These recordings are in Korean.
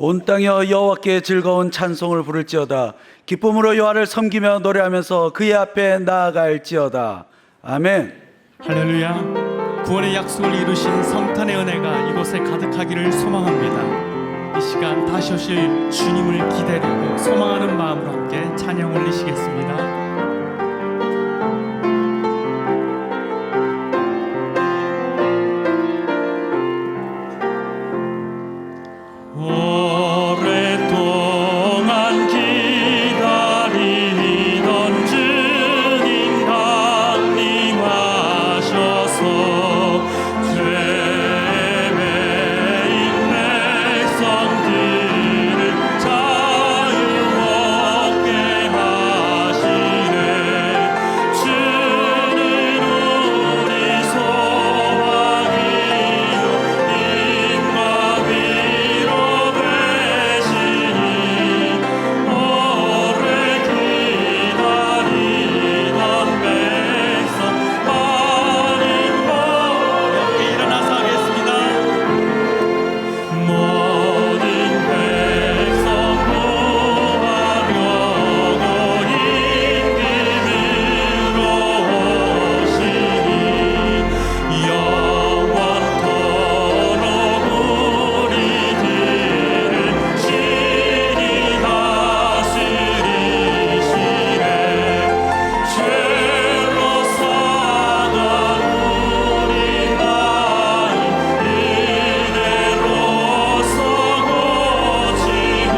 온 땅이여 여호와께 즐거운 찬송을 부를지어다. 기쁨으로 여호와를 섬기며 노래하면서 그의 앞에 나아갈지어다. 아멘. 할렐루야. 구원의 약속을 이루신 성탄의 은혜가 이곳에 가득하기를 소망합니다. 이 시간 다시 오실 주님을 기다리고 소망하는 마음으로 함께 찬양 올리시겠습니다. 오랫동안 기다리던 주님 강림하셔서 죄에 매인 백성들을 자유 얻게 하시네. 주는 우리 소망이요 힘과 위로 되시니 오래 기다리던 백성 많은 함께 일어나서 하겠습니다. 모든 백성 구하려고 임금으로 오시니 영원토록 우리들을 친히 다스리시네. 죄로 사던 우리 마음 은혜로서 고치고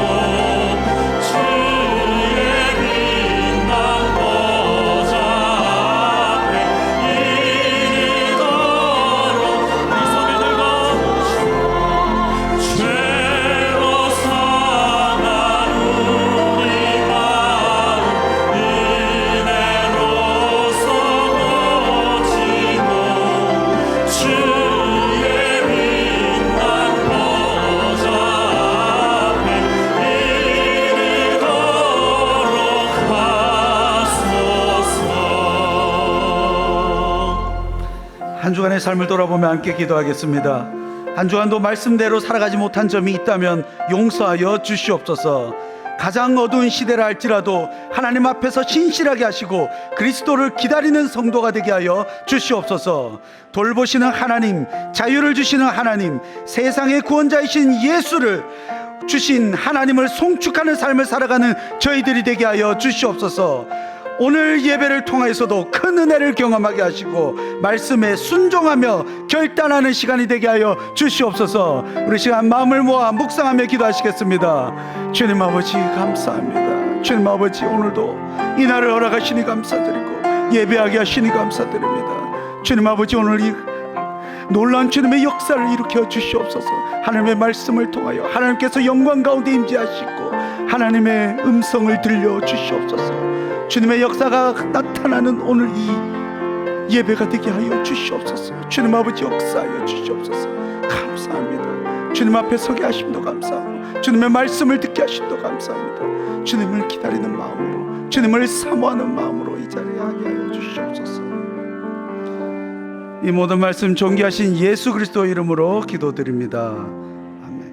주의 빛난 보좌 앞에 이르도록 우리 손을 들고 죄로 사간 우리 마음 은혜로서 고치고 주의 빛난 보좌 앞에 이르도록 하소서. 한 주간의 삶을 돌아보며 함께 기도하겠습니다. 한 주간도 말씀대로 살아가지 못한 점이 있다면 용서하여 주시옵소서. 가장 어두운 시대라 할지라도 하나님 앞에서 신실하게 하시고 그리스도를 기다리는 성도가 되게 하여 주시옵소서. 돌보시는 하나님, 자유를 주시는 하나님, 세상의 구원자이신 예수를 주신 하나님을 송축하는 삶을 살아가는 저희들이 되게 하여 주시옵소서. 오늘 예배를 통해서도 큰 은혜를 경험하게 하시고 말씀에 순종하며 결단하는 시간이 되게 하여 주시옵소서. 우리 시간 마음을 모아 묵상하며 기도하시겠습니다. 주님 아버지 감사합니다. 주님 아버지 오늘도 이 날을 허락하시니 감사드리고 예배하게 하시니 감사드립니다. 주님 아버지 오늘 이 놀라운 주님의 역사를 일으켜 주시옵소서. 하나님의 말씀을 통하여 하나님께서 영광 가운데 임재하시고 하나님의 음성을 들려 주시옵소서. 주님의 역사가 나타나는 오늘 이 예배가 되게 하여 주시옵소서. 주님 아버지 역사하여 주시옵소서. 감사합니다. 주님 앞에 서게 하심도 감사하고 주님의 말씀을 듣게 하심도 감사합니다. 주님을 기다리는 마음으로, 주님을 사모하는 마음으로 이 자리에 하게 하여 주시옵소서. 이 모든 말씀 존귀하신 예수 그리스도 이름으로 기도드립니다. 아멘.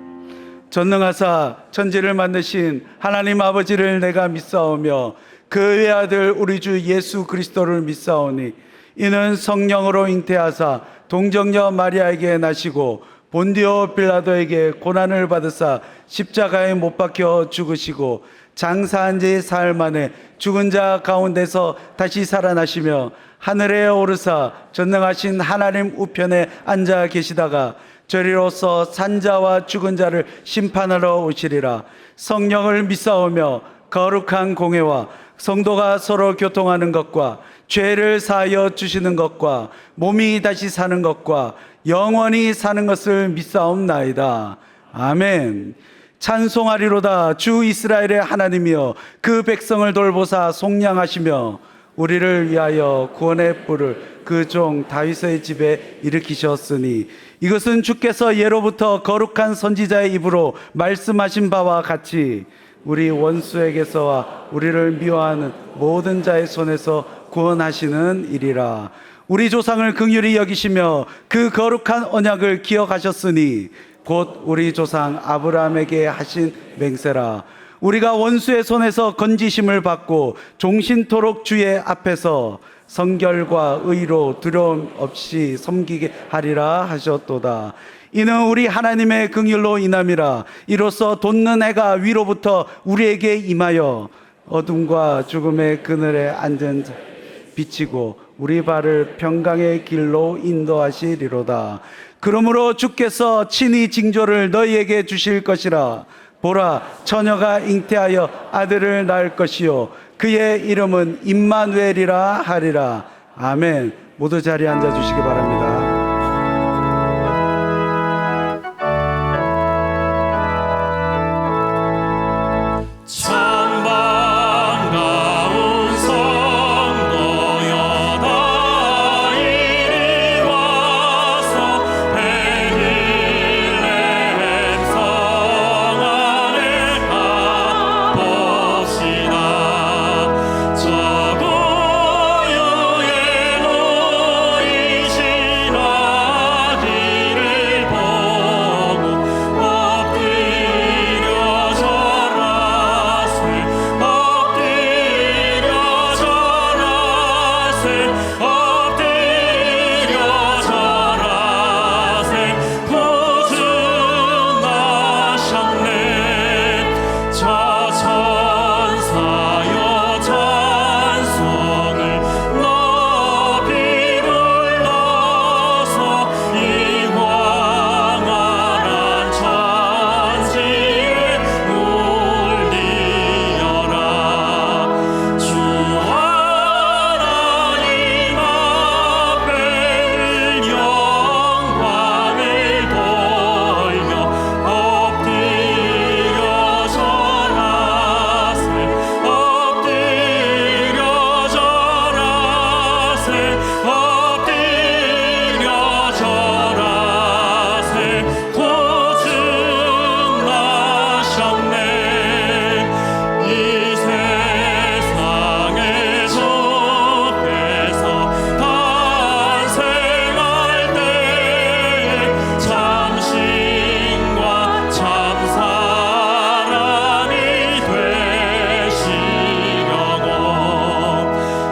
전능하사 천지를 만드신 하나님 아버지를 내가 믿사오며 그의 아들 우리 주 예수 그리스도를 믿사오니 이는 성령으로 잉태하사 동정녀 마리아에게 나시고 본디오 빌라도에게 고난을 받으사 십자가에 못 박혀 죽으시고 장사한 지 사흘 만에 죽은 자 가운데서 다시 살아나시며 하늘에 오르사 전능하신 하나님 우편에 앉아 계시다가 저리로서 산자와 죽은 자를 심판하러 오시리라. 성령을 믿사오며 거룩한 공회와 성도가 서로 교통하는 것과 죄를 사하여 주시는 것과 몸이 다시 사는 것과 영원히 사는 것을 믿사옵나이다. 아멘. 찬송하리로다. 주 이스라엘의 하나님이여 그 백성을 돌보사 속량하시며 우리를 위하여 구원의 뿔을 그 종 다윗의 집에 일으키셨으니 이것은 주께서 예로부터 거룩한 선지자의 입으로 말씀하신 바와 같이 우리 원수에게서와 우리를 미워하는 모든 자의 손에서 구원하시는 일이라. 우리 조상을 긍휼히 여기시며 그 거룩한 언약을 기억하셨으니 곧 우리 조상 아브라함에게 하신 맹세라. 우리가 원수의 손에서 건지심을 받고 종신토록 주의 앞에서 성결과 의로 두려움 없이 섬기게 하리라 하셨도다. 이는 우리 하나님의 긍휼로 인함이라. 이로써 돋는 해가 위로부터 우리에게 임하여 어둠과 죽음의 그늘에 앉은 자 비치고 우리 발을 평강의 길로 인도하시리로다. 그러므로 주께서 친히 징조를 너희에게 주실 것이라. 보라, 처녀가 잉태하여 아들을 낳을 것이요 그의 이름은 임마누엘이라 하리라. 아멘. 모두 자리에 앉아 주시기 바랍니다. 참 반가운 성도여 다 이리 와서 베들레헴 성 안에 가봅시다. 저 고요에 놓이신 아기를 보고 엎드려 절하세 엎드려 절하세 엎드려 절하세 구주 나셨네. 저 천사여 찬송을 높이 불러서 이 광활한 천지에 울리어라. 주 하나님 앞에 영광을 돌려 엎드려 절하세 엎드려 절하세 엎드려 절하세 구주 나셨네. 이 세상에 주께서 탄생할 때에 참신과 참사랑이 되시려고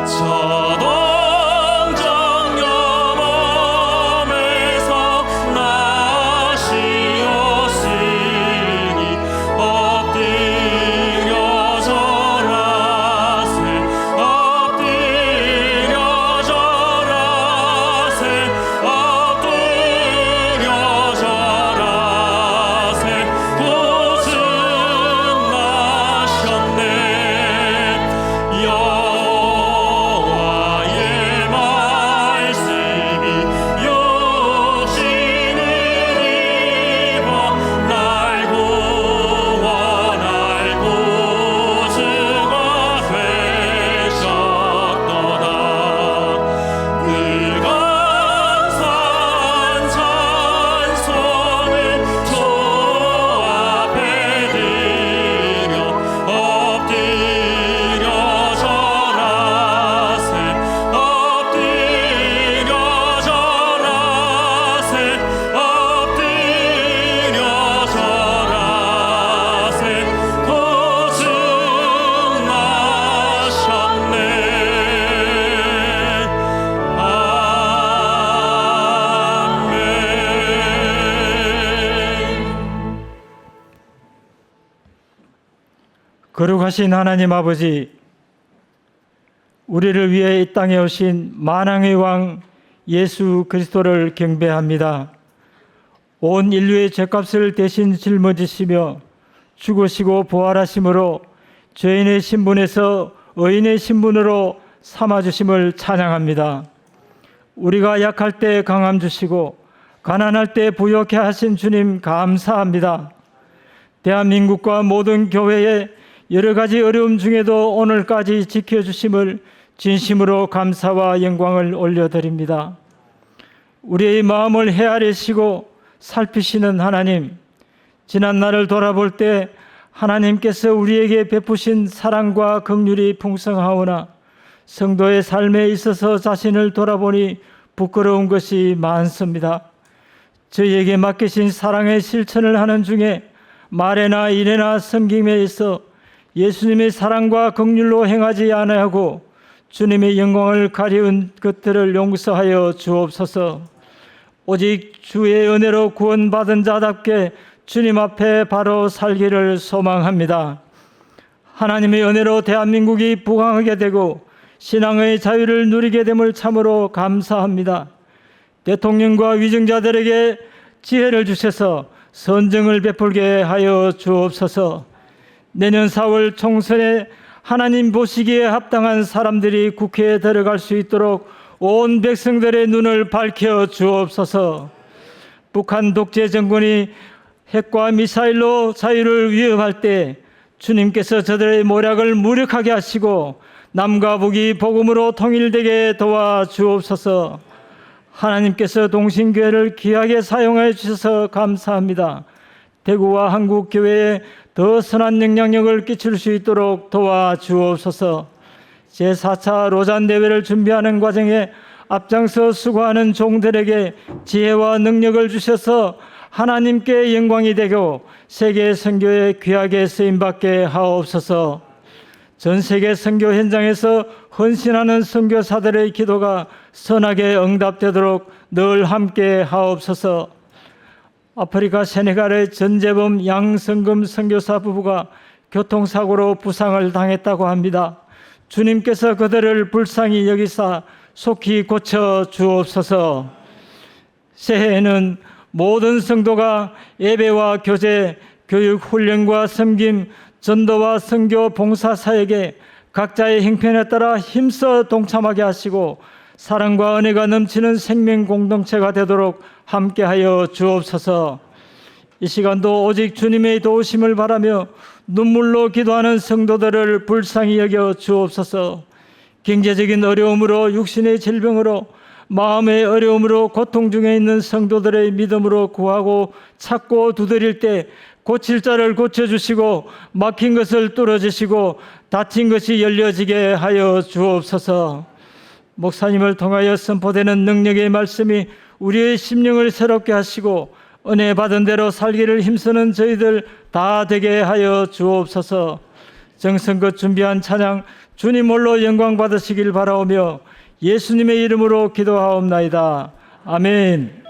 저동정녀 몸에서 나시었으니 엎드려 절하세 엎드려 절하세 엎드려 절하세 구주 나셨네. 여호와의 말씀이 육신을 입어 날 구원할 구주가 되셨도다. 늘 감사한 찬송을 주 앞에 드려 엎드려 절하세 엎드려 절하세 엎드려 절하세 구주 나셨네. 아멘. 거룩하신 하나님 아버지, 우리를 위해 이 땅에 오신 만왕의 왕 예수 그리스도를 경배합니다. 온 인류의 죄값을 대신 짊어지시며 죽으시고 부활하심으로 죄인의 신분에서 의인의 신분으로 삼아주심을 찬양합니다. 우리가 약할 때 강함 주시고 가난할 때 부욕해 하신 주님 감사합니다. 대한민국과 모든 교회의 여러 가지 어려움 중에도 오늘까지 지켜주심을 진심으로 감사와 영광을 올려드립니다. 우리의 마음을 헤아리시고 살피시는 하나님, 지난 날을 돌아볼 때 하나님께서 우리에게 베푸신 사랑과 긍휼이 풍성하오나 성도의 삶에 있어서 자신을 돌아보니 부끄러운 것이 많습니다. 저희에게 맡기신 사랑의 실천을 하는 중에 말에나 일에나 섬김에 있어 예수님의 사랑과 긍휼로 행하지 아니하고 주님의 영광을 가리운 것들을 용서하여 주옵소서. 오직 주의 은혜로 구원받은 자답게 주님 앞에 바로 살기를 소망합니다. 하나님의 은혜로 대한민국이 부강하게 되고 신앙의 자유를 누리게 됨을 참으로 감사합니다. 대통령과 위정자들에게 지혜를 주셔서 선정을 베풀게 하여 주옵소서. 내년 4월 총선에 하나님 보시기에 합당한 사람들이 국회에 들어갈 수 있도록 온 백성들의 눈을 밝혀 주옵소서. 북한 독재 정권이 핵과 미사일로 자유를 위협할 때 주님께서 저들의 모략을 무력하게 하시고 남과 북이 복음으로 통일되게 도와주옵소서. 하나님께서 동신교회를 귀하게 사용해 주셔서 감사합니다. 대구와 한국교회에 더 선한 영향력을 끼칠 수 있도록 도와주옵소서. 제4차 로잔대회를 준비하는 과정에 앞장서 수고하는 종들에게 지혜와 능력을 주셔서 하나님께 영광이 되고 세계 선교에 귀하게 쓰임받게 하옵소서. 전 세계 선교 현장에서 헌신하는 선교사들의 기도가 선하게 응답되도록 늘 함께 하옵소서. 아프리카 세네갈의 전재범 양성금 선교사 부부가 교통사고로 부상을 당했다고 합니다. 주님께서 그들을 불쌍히 여기사 속히 고쳐 주옵소서. 새해에는 모든 성도가 예배와 교제, 교육, 훈련과 섬김, 전도와 선교, 봉사 사역에 각자의 형편에 따라 힘써 동참하게 하시고 사랑과 은혜가 넘치는 생명 공동체가 되도록 함께하여 주옵소서. 이 시간도 오직 주님의 도우심을 바라며 눈물로 기도하는 성도들을 불쌍히 여겨 주옵소서. 경제적인 어려움으로, 육신의 질병으로, 마음의 어려움으로 고통 중에 있는 성도들의 믿음으로 구하고 찾고 두드릴 때 고칠 자를 고쳐주시고 막힌 것을 뚫어주시고 닫힌 것이 열려지게 하여 주옵소서. 목사님을 통하여 선포되는 능력의 말씀이 우리의 심령을 새롭게 하시고 은혜 받은 대로 살기를 힘쓰는 저희들 다 되게 하여 주옵소서. 정성껏 준비한 찬양 주님 홀로 영광 받으시길 바라오며 예수님의 이름으로 기도하옵나이다. 아멘.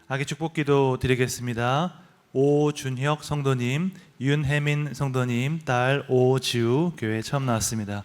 아기 축복기도 드리겠습니다. 오준혁 성도님, 윤혜민 성도님, 딸 오지우 교회 처음 나왔습니다.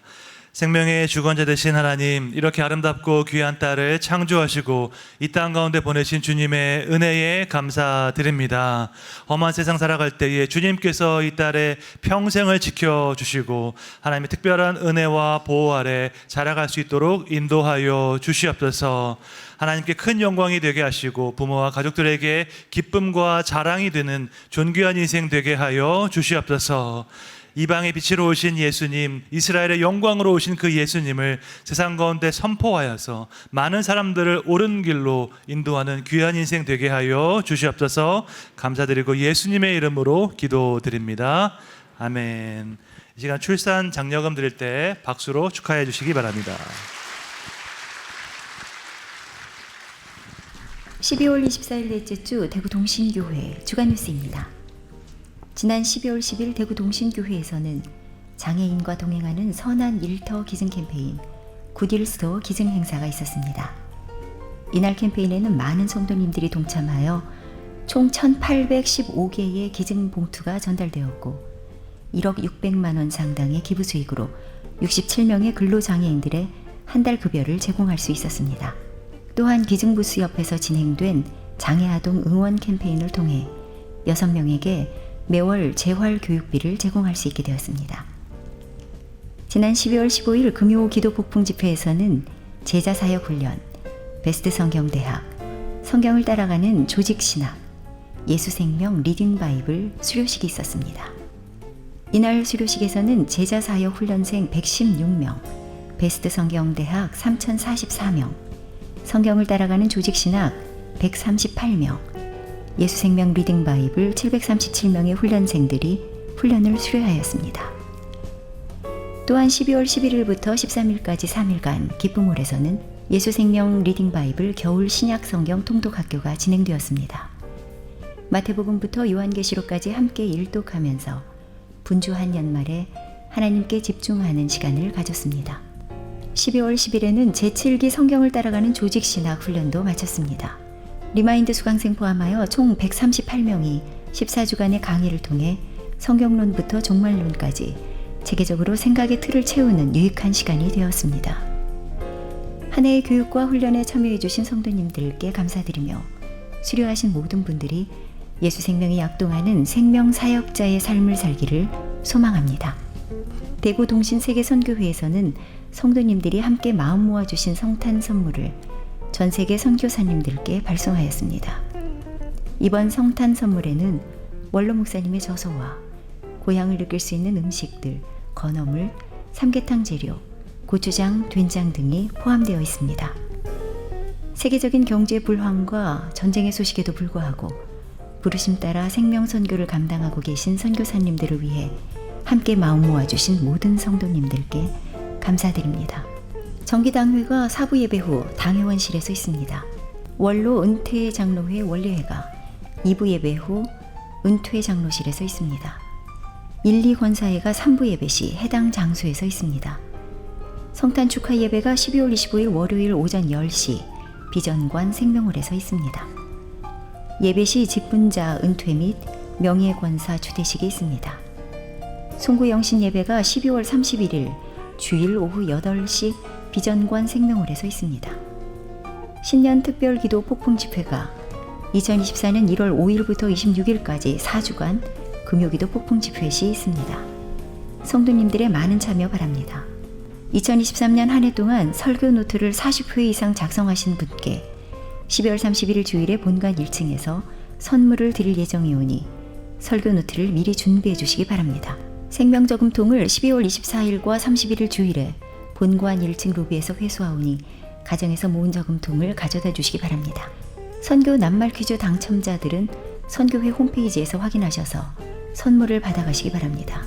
생명의 주권자 되신 하나님, 이렇게 아름답고 귀한 딸을 창조하시고 이 땅 가운데 보내신 주님의 은혜에 감사드립니다. 험한 세상 살아갈 때에 주님께서 이 딸의 평생을 지켜주시고 하나님의 특별한 은혜와 보호 아래 자라갈 수 있도록 인도하여 주시옵소서. 하나님께 큰 영광이 되게 하시고 부모와 가족들에게 기쁨과 자랑이 되는 존귀한 인생 되게 하여 주시옵소서. 이방의 빛으로 오신 예수님, 이스라엘의 영광으로 오신 그 예수님을 세상 가운데 선포하여서 많은 사람들을 옳은 길로 인도하는 귀한 인생 되게 하여 주시옵소서. 감사드리고 예수님의 이름으로 기도드립니다. 아멘. 이 시간 출산 장려금 드릴 때 박수로 축하해 주시기 바랍니다. 12월 24일 넷째 주 대구 동신교회 주간 뉴스입니다. 지난 12월 10일 대구 동신교회에서는 장애인과 동행하는 선한 일터 기증 캠페인 굿일스토어 기증 행사가 있었습니다. 이날 캠페인에는 많은 성도님들이 동참하여 총 1,815개의 기증 봉투가 전달되었고 1억 600만 원 상당의 기부 수익으로 67명의 근로장애인들의 한 달 급여를 제공할 수 있었습니다. 또한 기증부스 옆에서 진행된 장애아동 응원 캠페인을 통해 6명에게 매월 재활 교육비를 제공할 수 있게 되었습니다. 지난 12월 15일 금요 기도 폭풍 집회에서는 제자 사역 훈련, 베스트 성경대학, 성경을 따라가는 조직 신학, 예수생명 리딩 바이블 수료식이 있었습니다. 이날 수료식에서는 제자 사역 훈련생 116명, 베스트 성경대학 3,044명, 성경을 따라가는 조직 신학 138명, 예수생명 리딩 바이블 737명의 훈련생들이 훈련을 수료하였습니다. 또한 12월 11일부터 13일까지 3일간 기쁨홀에서는 예수생명 리딩 바이블 겨울 신약 성경 통독 학교가 진행되었습니다. 마태복음부터 요한계시록까지 함께 일독하면서 분주한 연말에 하나님께 집중하는 시간을 가졌습니다. 12월 10일에는 제7기 성경을 따라가는 조직신학 훈련도 마쳤습니다. 리마인드 수강생 포함하여 총 138명이 14주간의 강의를 통해 성경론부터 종말론까지 체계적으로 생각의 틀을 채우는 유익한 시간이 되었습니다. 한 해의 교육과 훈련에 참여해 주신 성도님들께 감사드리며 수료하신 모든 분들이 예수 생명이 약동하는 생명 사역자의 삶을 살기를 소망합니다. 대구 동신 세계선교회에서는 성도님들이 함께 마음 모아 주신 성탄 선물을 전 세계 선교사님들께 발송하였습니다. 이번 성탄 선물에는 원로 목사님의 저서와 고향을 느낄 수 있는 음식들, 건어물, 삼계탕 재료, 고추장, 된장 등이 포함되어 있습니다. 세계적인 경제 불황과 전쟁의 소식에도 불구하고 부르심 따라 생명 선교를 감당하고 계신 선교사님들을 위해 함께 마음 모아주신 모든 성도님들께 감사드립니다. 정기당회가 사부 예배 후 당회원실에서 있습니다. 원로 은퇴 장로회 원례회가 2부 예배 후 은퇴 장로실에서 있습니다. 1, 2 권사회가 3부 예배 시 해당 장소에서 있습니다. 성탄 축하 예배가 12월 25일 월요일 오전 10시 비전관 생명홀에서 있습니다. 예배 시 직분자 은퇴 및 명예권사 추대식이 있습니다. 송구영신 예배가 12월 31일 주일 오후 8시 비전관 생명홀에서 있습니다. 신년 특별 기도 폭풍 집회가 2024년 1월 5일부터 26일까지 4주간 금요기도 폭풍 집회 시 있습니다. 성도님들의 많은 참여 바랍니다. 2023년 한 해 동안 설교 노트를 40회 이상 작성하신 분께 12월 31일 주일에 본관 1층에서 선물을 드릴 예정이 오니 설교 노트를 미리 준비해 주시기 바랍니다. 생명저금통을 12월 24일과 31일 주일에 본관 1층 로비에서 회수하오니 가정에서 모은 저금통을 가져다 주시기 바랍니다. 선교 낱말 퀴즈 당첨자들은 선교회 홈페이지에서 확인하셔서 선물을 받아가시기 바랍니다.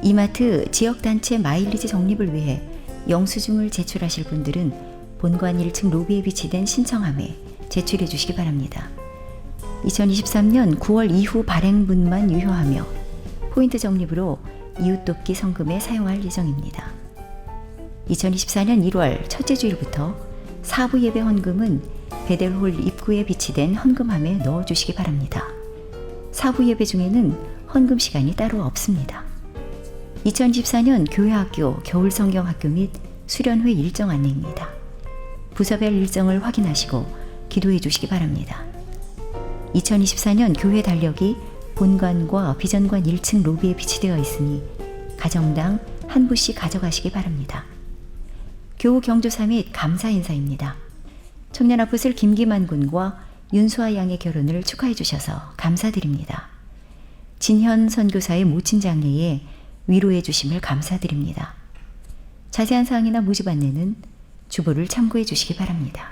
이마트 지역단체 마일리지 적립을 위해 영수증을 제출하실 분들은 본관 1층 로비에 비치된 신청함에 제출해 주시기 바랍니다. 2023년 9월 이후 발행분만 유효하며 포인트 적립으로 이웃돕기 성금에 사용할 예정입니다. 2024년 1월 첫째 주일부터 사부 예배 헌금은 베델홀 입구에 비치된 헌금함에 넣어주시기 바랍니다. 사부 예배 중에는 헌금 시간이 따로 없습니다. 2024년 교회학교, 겨울성경학교 및 수련회 일정 안내입니다. 부서별 일정을 확인하시고 기도해 주시기 바랍니다. 2024년 교회 달력이 본관과 비전관 1층 로비에 비치되어 있으니 가정당 한 부씩 가져가시기 바랍니다. 교우 경조사 및 감사 인사입니다. 청년 아포슬 김기만 군과 윤수아 양의 결혼을 축하해 주셔서 감사드립니다. 진현 선교사의 모친 장례에 위로해 주심을 감사드립니다. 자세한 사항이나 모집 안내는 주보를 참고해 주시기 바랍니다.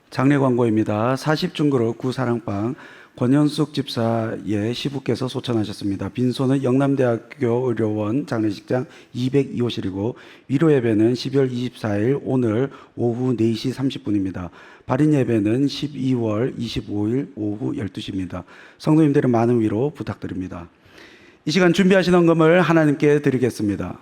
장례 광고입니다. 40중그룹 구사랑방 권현숙 집사의 시부께서 소천하셨습니다. 빈소는 영남대학교 의료원 장례식장 202호실이고 위로 예배는 12월 24일 오늘 오후 4시 30분입니다. 발인 예배는 12월 25일 오후 12시입니다. 성도님들의 많은 위로 부탁드립니다. 이 시간 준비하신 헌금을 하나님께 드리겠습니다.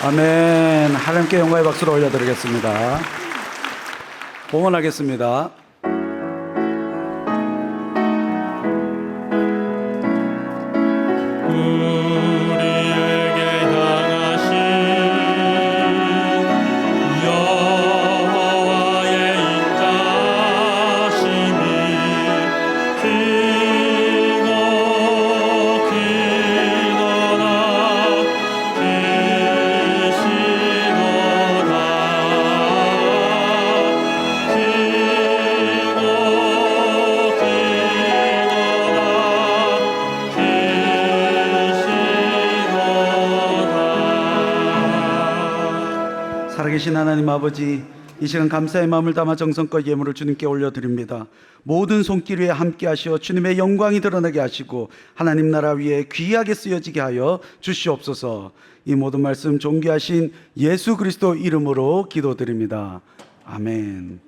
아멘. 하나님께 영광의 박수를 올려드리겠습니다. 봉헌하겠습니다. 우리에게 향하신 여호와의 인자심이 기노 기노라 기시노라 살아계신 하나님 아버지, 이 시간 감사의 마음을 담아 정성껏 예물을 주님께 올려드립니다. 모든 손길 위에 함께 하시어 주님의 영광이 드러나게 하시고 하나님 나라 위에 귀하게 쓰여지게 하여 주시옵소서. 이 모든 말씀 존귀하신 예수 그리스도 이름으로 기도드립니다. 아멘.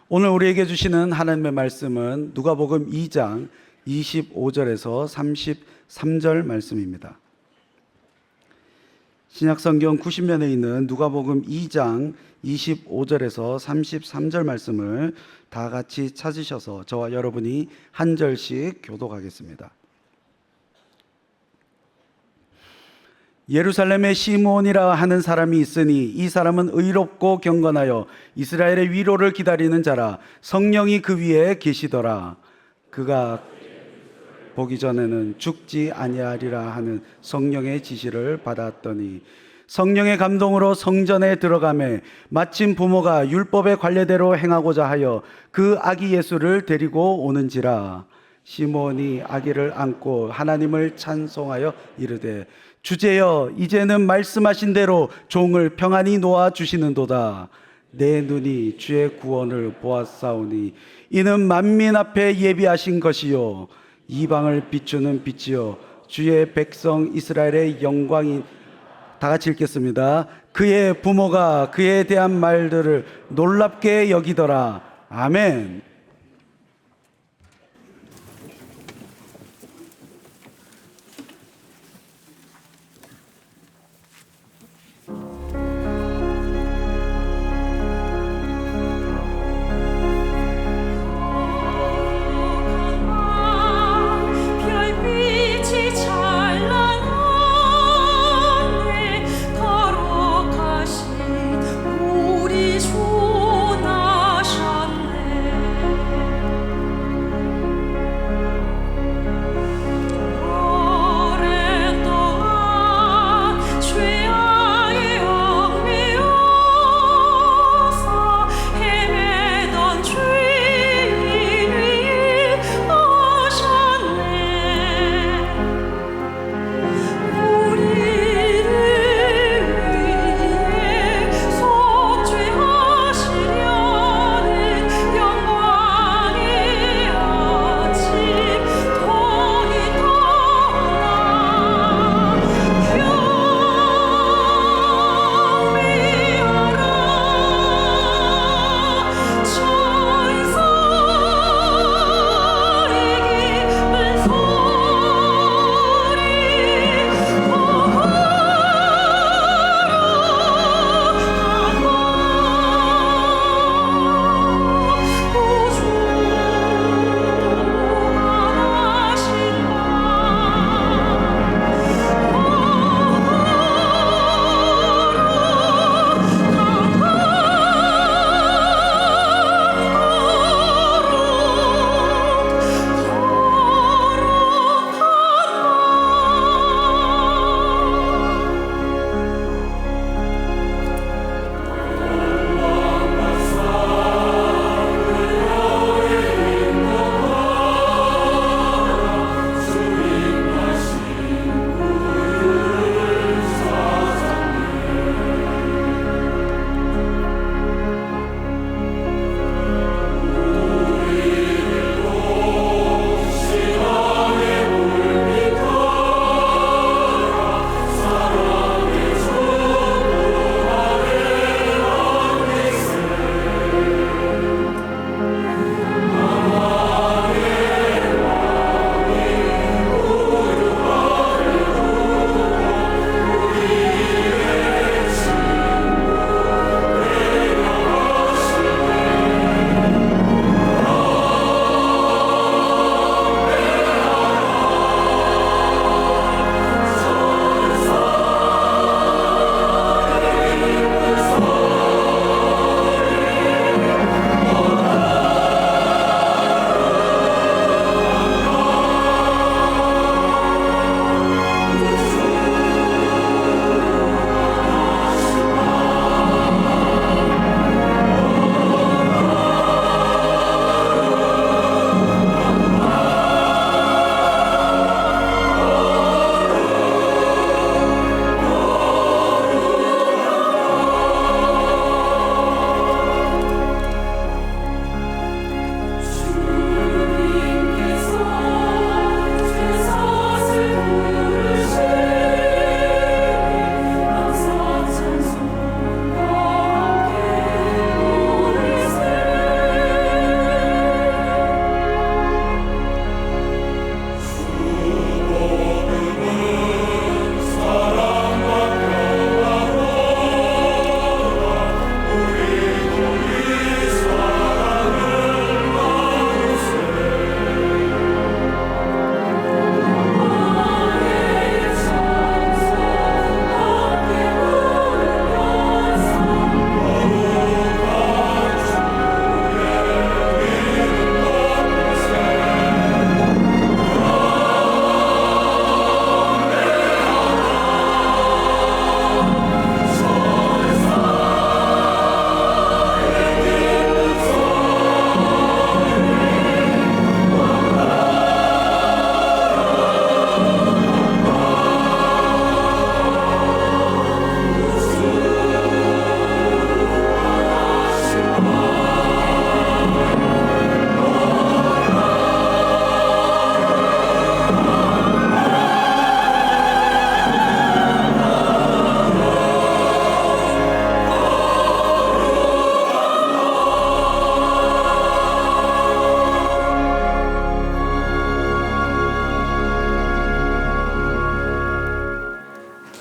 오늘 우리에게 주시는 하나님의 말씀은 누가복음 2장 25절에서 33절 말씀입니다. 신약성경 90면에 있는 누가복음 2장 25절에서 33절 말씀을 다 같이 찾으셔서 저와 여러분이 한 절씩 교독하겠습니다. 예루살렘에 시므온이라 하는 사람이 있으니 이 사람은 의롭고 경건하여 이스라엘의 위로를 기다리는 자라. 성령이 그 위에 계시더라. 그가 보기 전에는 죽지 아니하리라 하는 성령의 지시를 받았더니 성령의 감동으로 성전에 들어가매 마침 부모가 율법의 관례대로 행하고자 하여 그 아기 예수를 데리고 오는지라. 시몬이 아기를 안고 하나님을 찬송하여 이르되 주제여, 이제는 말씀하신 대로 종을 평안히 놓아 주시는도다. 내 눈이 주의 구원을 보았사오니 이는 만민 앞에 예비하신 것이요 이방을 비추는 빛이요 주의 백성 이스라엘의 영광이. 다 같이 읽겠습니다. 그의 부모가 그에 대한 말들을 놀랍게 여기더라. 아멘. 별빛이 찬란하네 거룩하신 우리 주 나셨네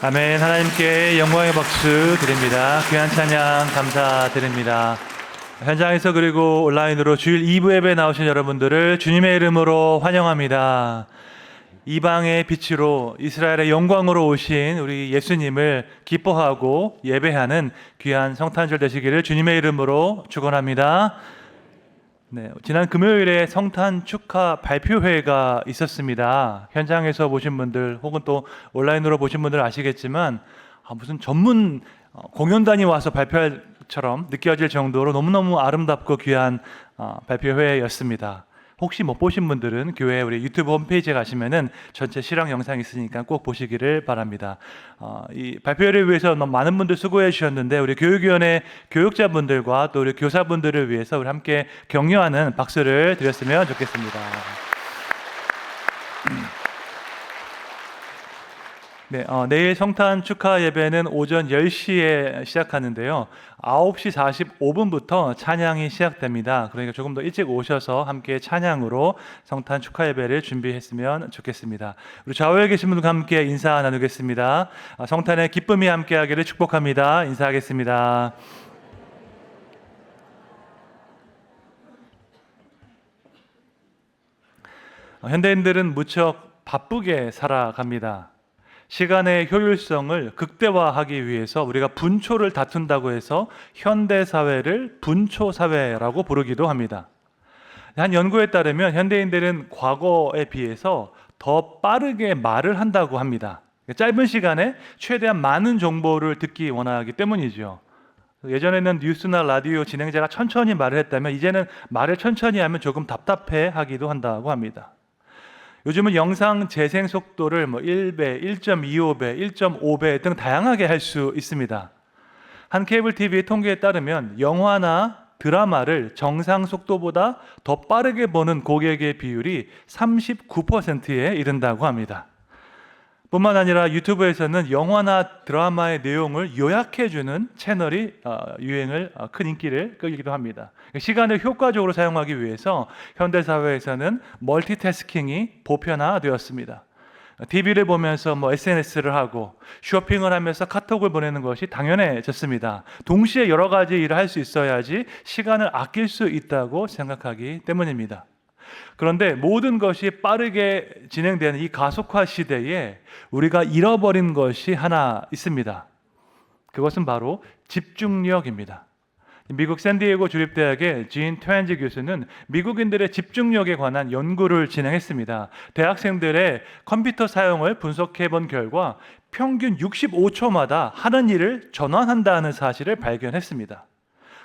아멘. 하나님께 영광의 박수 드립니다. 귀한 찬양 감사드립니다. 현장에서 그리고 온라인으로 주일 2부 예배 나오신 여러분들을 주님의 이름으로 환영합니다. 이방의 빛으로 이스라엘의 영광으로 오신 우리 예수님을 기뻐하고 예배하는 귀한 성탄절 되시기를 주님의 이름으로 축원합니다. 네, 지난 금요일에 성탄 축하 발표회가 있었습니다. 현장에서 보신 분들 혹은 또 온라인으로 보신 분들 아시겠지만 무슨 전문 공연단이 와서 발표할 처럼 느껴질 정도로 너무너무 아름답고 귀한 발표회였습니다. 혹시 못 보신 분들은 교회 우리 유튜브 홈페이지에 가시면은 전체 실황 영상이 있으니까 꼭 보시기를 바랍니다. 이 발표회를 위해서 너무 많은 분들 수고해 주셨는데 우리 교육위원회 교육자분들과 또 우리 교사분들을 위해서 우리 함께 격려하는 박수를 드렸으면 좋겠습니다. 네, 내일 성탄 축하 예배는 오전 10시에 시작하는데요. 9시 45분부터 찬양이 시작됩니다. 그러니까 조금 더 일찍 오셔서 함께 찬양으로 성탄 축하 예배를 준비했으면 좋겠습니다. 우리 좌우에 계신 분들과 함께 인사 나누겠습니다. 성탄의 기쁨이 함께하기를 축복합니다. 인사하겠습니다. 현대인들은 무척 바쁘게 살아갑니다. 시간의 효율성을 극대화하기 위해서 우리가 분초를 다툰다고 해서 현대 사회를 분초 사회라고 부르기도 합니다. 한 연구에 따르면 현대인들은 과거에 비해서 더 빠르게 말을 한다고 합니다. 짧은 시간에 최대한 많은 정보를 듣기 원하기 때문이죠. 예전에는 뉴스나 라디오 진행자가 천천히 말을 했다면 이제는 말을 천천히 하면 조금 답답해 하기도 한다고 합니다. 요즘은 영상 재생 속도를 1배, 1.25배, 1.5배 등 다양하게 할 수 있습니다. 한 케이블 TV의 통계에 따르면 영화나 드라마를 정상 속도보다 더 빠르게 보는 고객의 비율이 39%에 이른다고 합니다. 뿐만 아니라 유튜브에서는 영화나 드라마의 내용을 요약해주는 채널이 큰 인기를 끌기도 합니다. 시간을 효과적으로 사용하기 위해서 현대사회에서는 멀티태스킹이 보편화되었습니다. TV를 보면서 SNS를 하고 쇼핑을 하면서 카톡을 보내는 것이 당연해졌습니다. 동시에 여러 가지 일을 할 수 있어야지 시간을 아낄 수 있다고 생각하기 때문입니다. 그런데 모든 것이 빠르게 진행되는 이 가속화 시대에 우리가 잃어버린 것이 하나 있습니다. 그것은 바로 집중력입니다. 미국 샌디에고 주립대학의 진 트웬지 교수는 미국인들의 집중력에 관한 연구를 진행했습니다. 대학생들의 컴퓨터 사용을 분석해 본 결과 평균 65초마다 하는 일을 전환한다는 사실을 발견했습니다.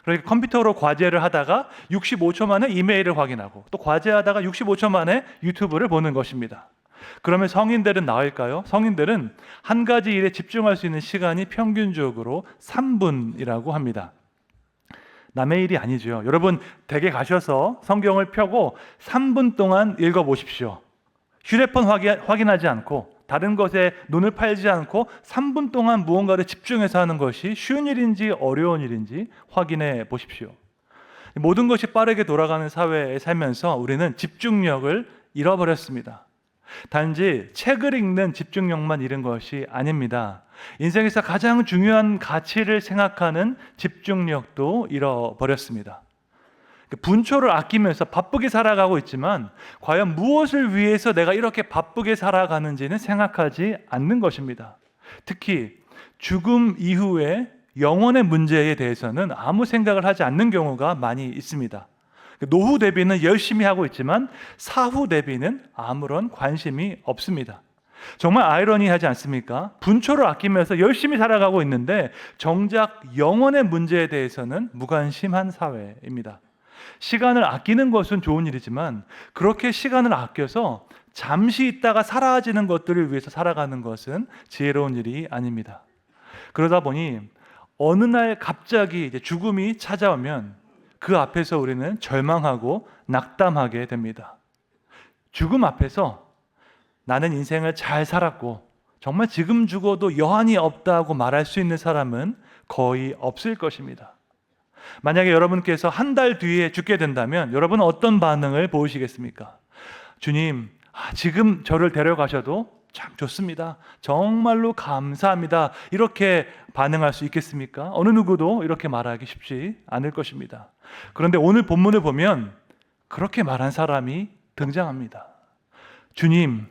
그러니까 컴퓨터로 과제를 하다가 65초 만에 이메일을 확인하고 또 과제하다가 65초 만에 유튜브를 보는 것입니다. 그러면 성인들은 나을까요? 성인들은 한 가지 일에 집중할 수 있는 시간이 평균적으로 3분이라고 합니다. 남의 일이 아니죠. 여러분 댁에 가셔서 성경을 펴고 3분 동안 읽어보십시오. 휴대폰 확인하지 않고 다른 것에 눈을 팔지 않고 3분 동안 무언가를 집중해서 하는 것이 쉬운 일인지 어려운 일인지 확인해 보십시오. 모든 것이 빠르게 돌아가는 사회에 살면서 우리는 집중력을 잃어버렸습니다. 단지 책을 읽는 집중력만 잃은 것이 아닙니다. 인생에서 가장 중요한 가치를 생각하는 집중력도 잃어버렸습니다. 분초를 아끼면서 바쁘게 살아가고 있지만 과연 무엇을 위해서 내가 이렇게 바쁘게 살아가는지는 생각하지 않는 것입니다. 특히 죽음 이후의 영혼의 문제에 대해서는 아무 생각을 하지 않는 경우가 많이 있습니다. 노후 대비는 열심히 하고 있지만 사후 대비는 아무런 관심이 없습니다. 정말 아이러니하지 않습니까? 분초를 아끼면서 열심히 살아가고 있는데 정작 영혼의 문제에 대해서는 무관심한 사회입니다. 시간을 아끼는 것은 좋은 일이지만 그렇게 시간을 아껴서 잠시 있다가 사라지는 것들을 위해서 살아가는 것은 지혜로운 일이 아닙니다. 그러다 보니 어느 날 갑자기 이제 죽음이 찾아오면 그 앞에서 우리는 절망하고 낙담하게 됩니다. 죽음 앞에서 나는 인생을 잘 살았고 정말 지금 죽어도 여한이 없다고 말할 수 있는 사람은 거의 없을 것입니다. 만약에 여러분께서 한 달 뒤에 죽게 된다면 여러분은 어떤 반응을 보이시겠습니까? 주님, 지금 저를 데려가셔도 참 좋습니다. 정말로 감사합니다. 이렇게 반응할 수 있겠습니까? 어느 누구도 이렇게 말하기 쉽지 않을 것입니다. 그런데 오늘 본문을 보면 그렇게 말한 사람이 등장합니다. 주님,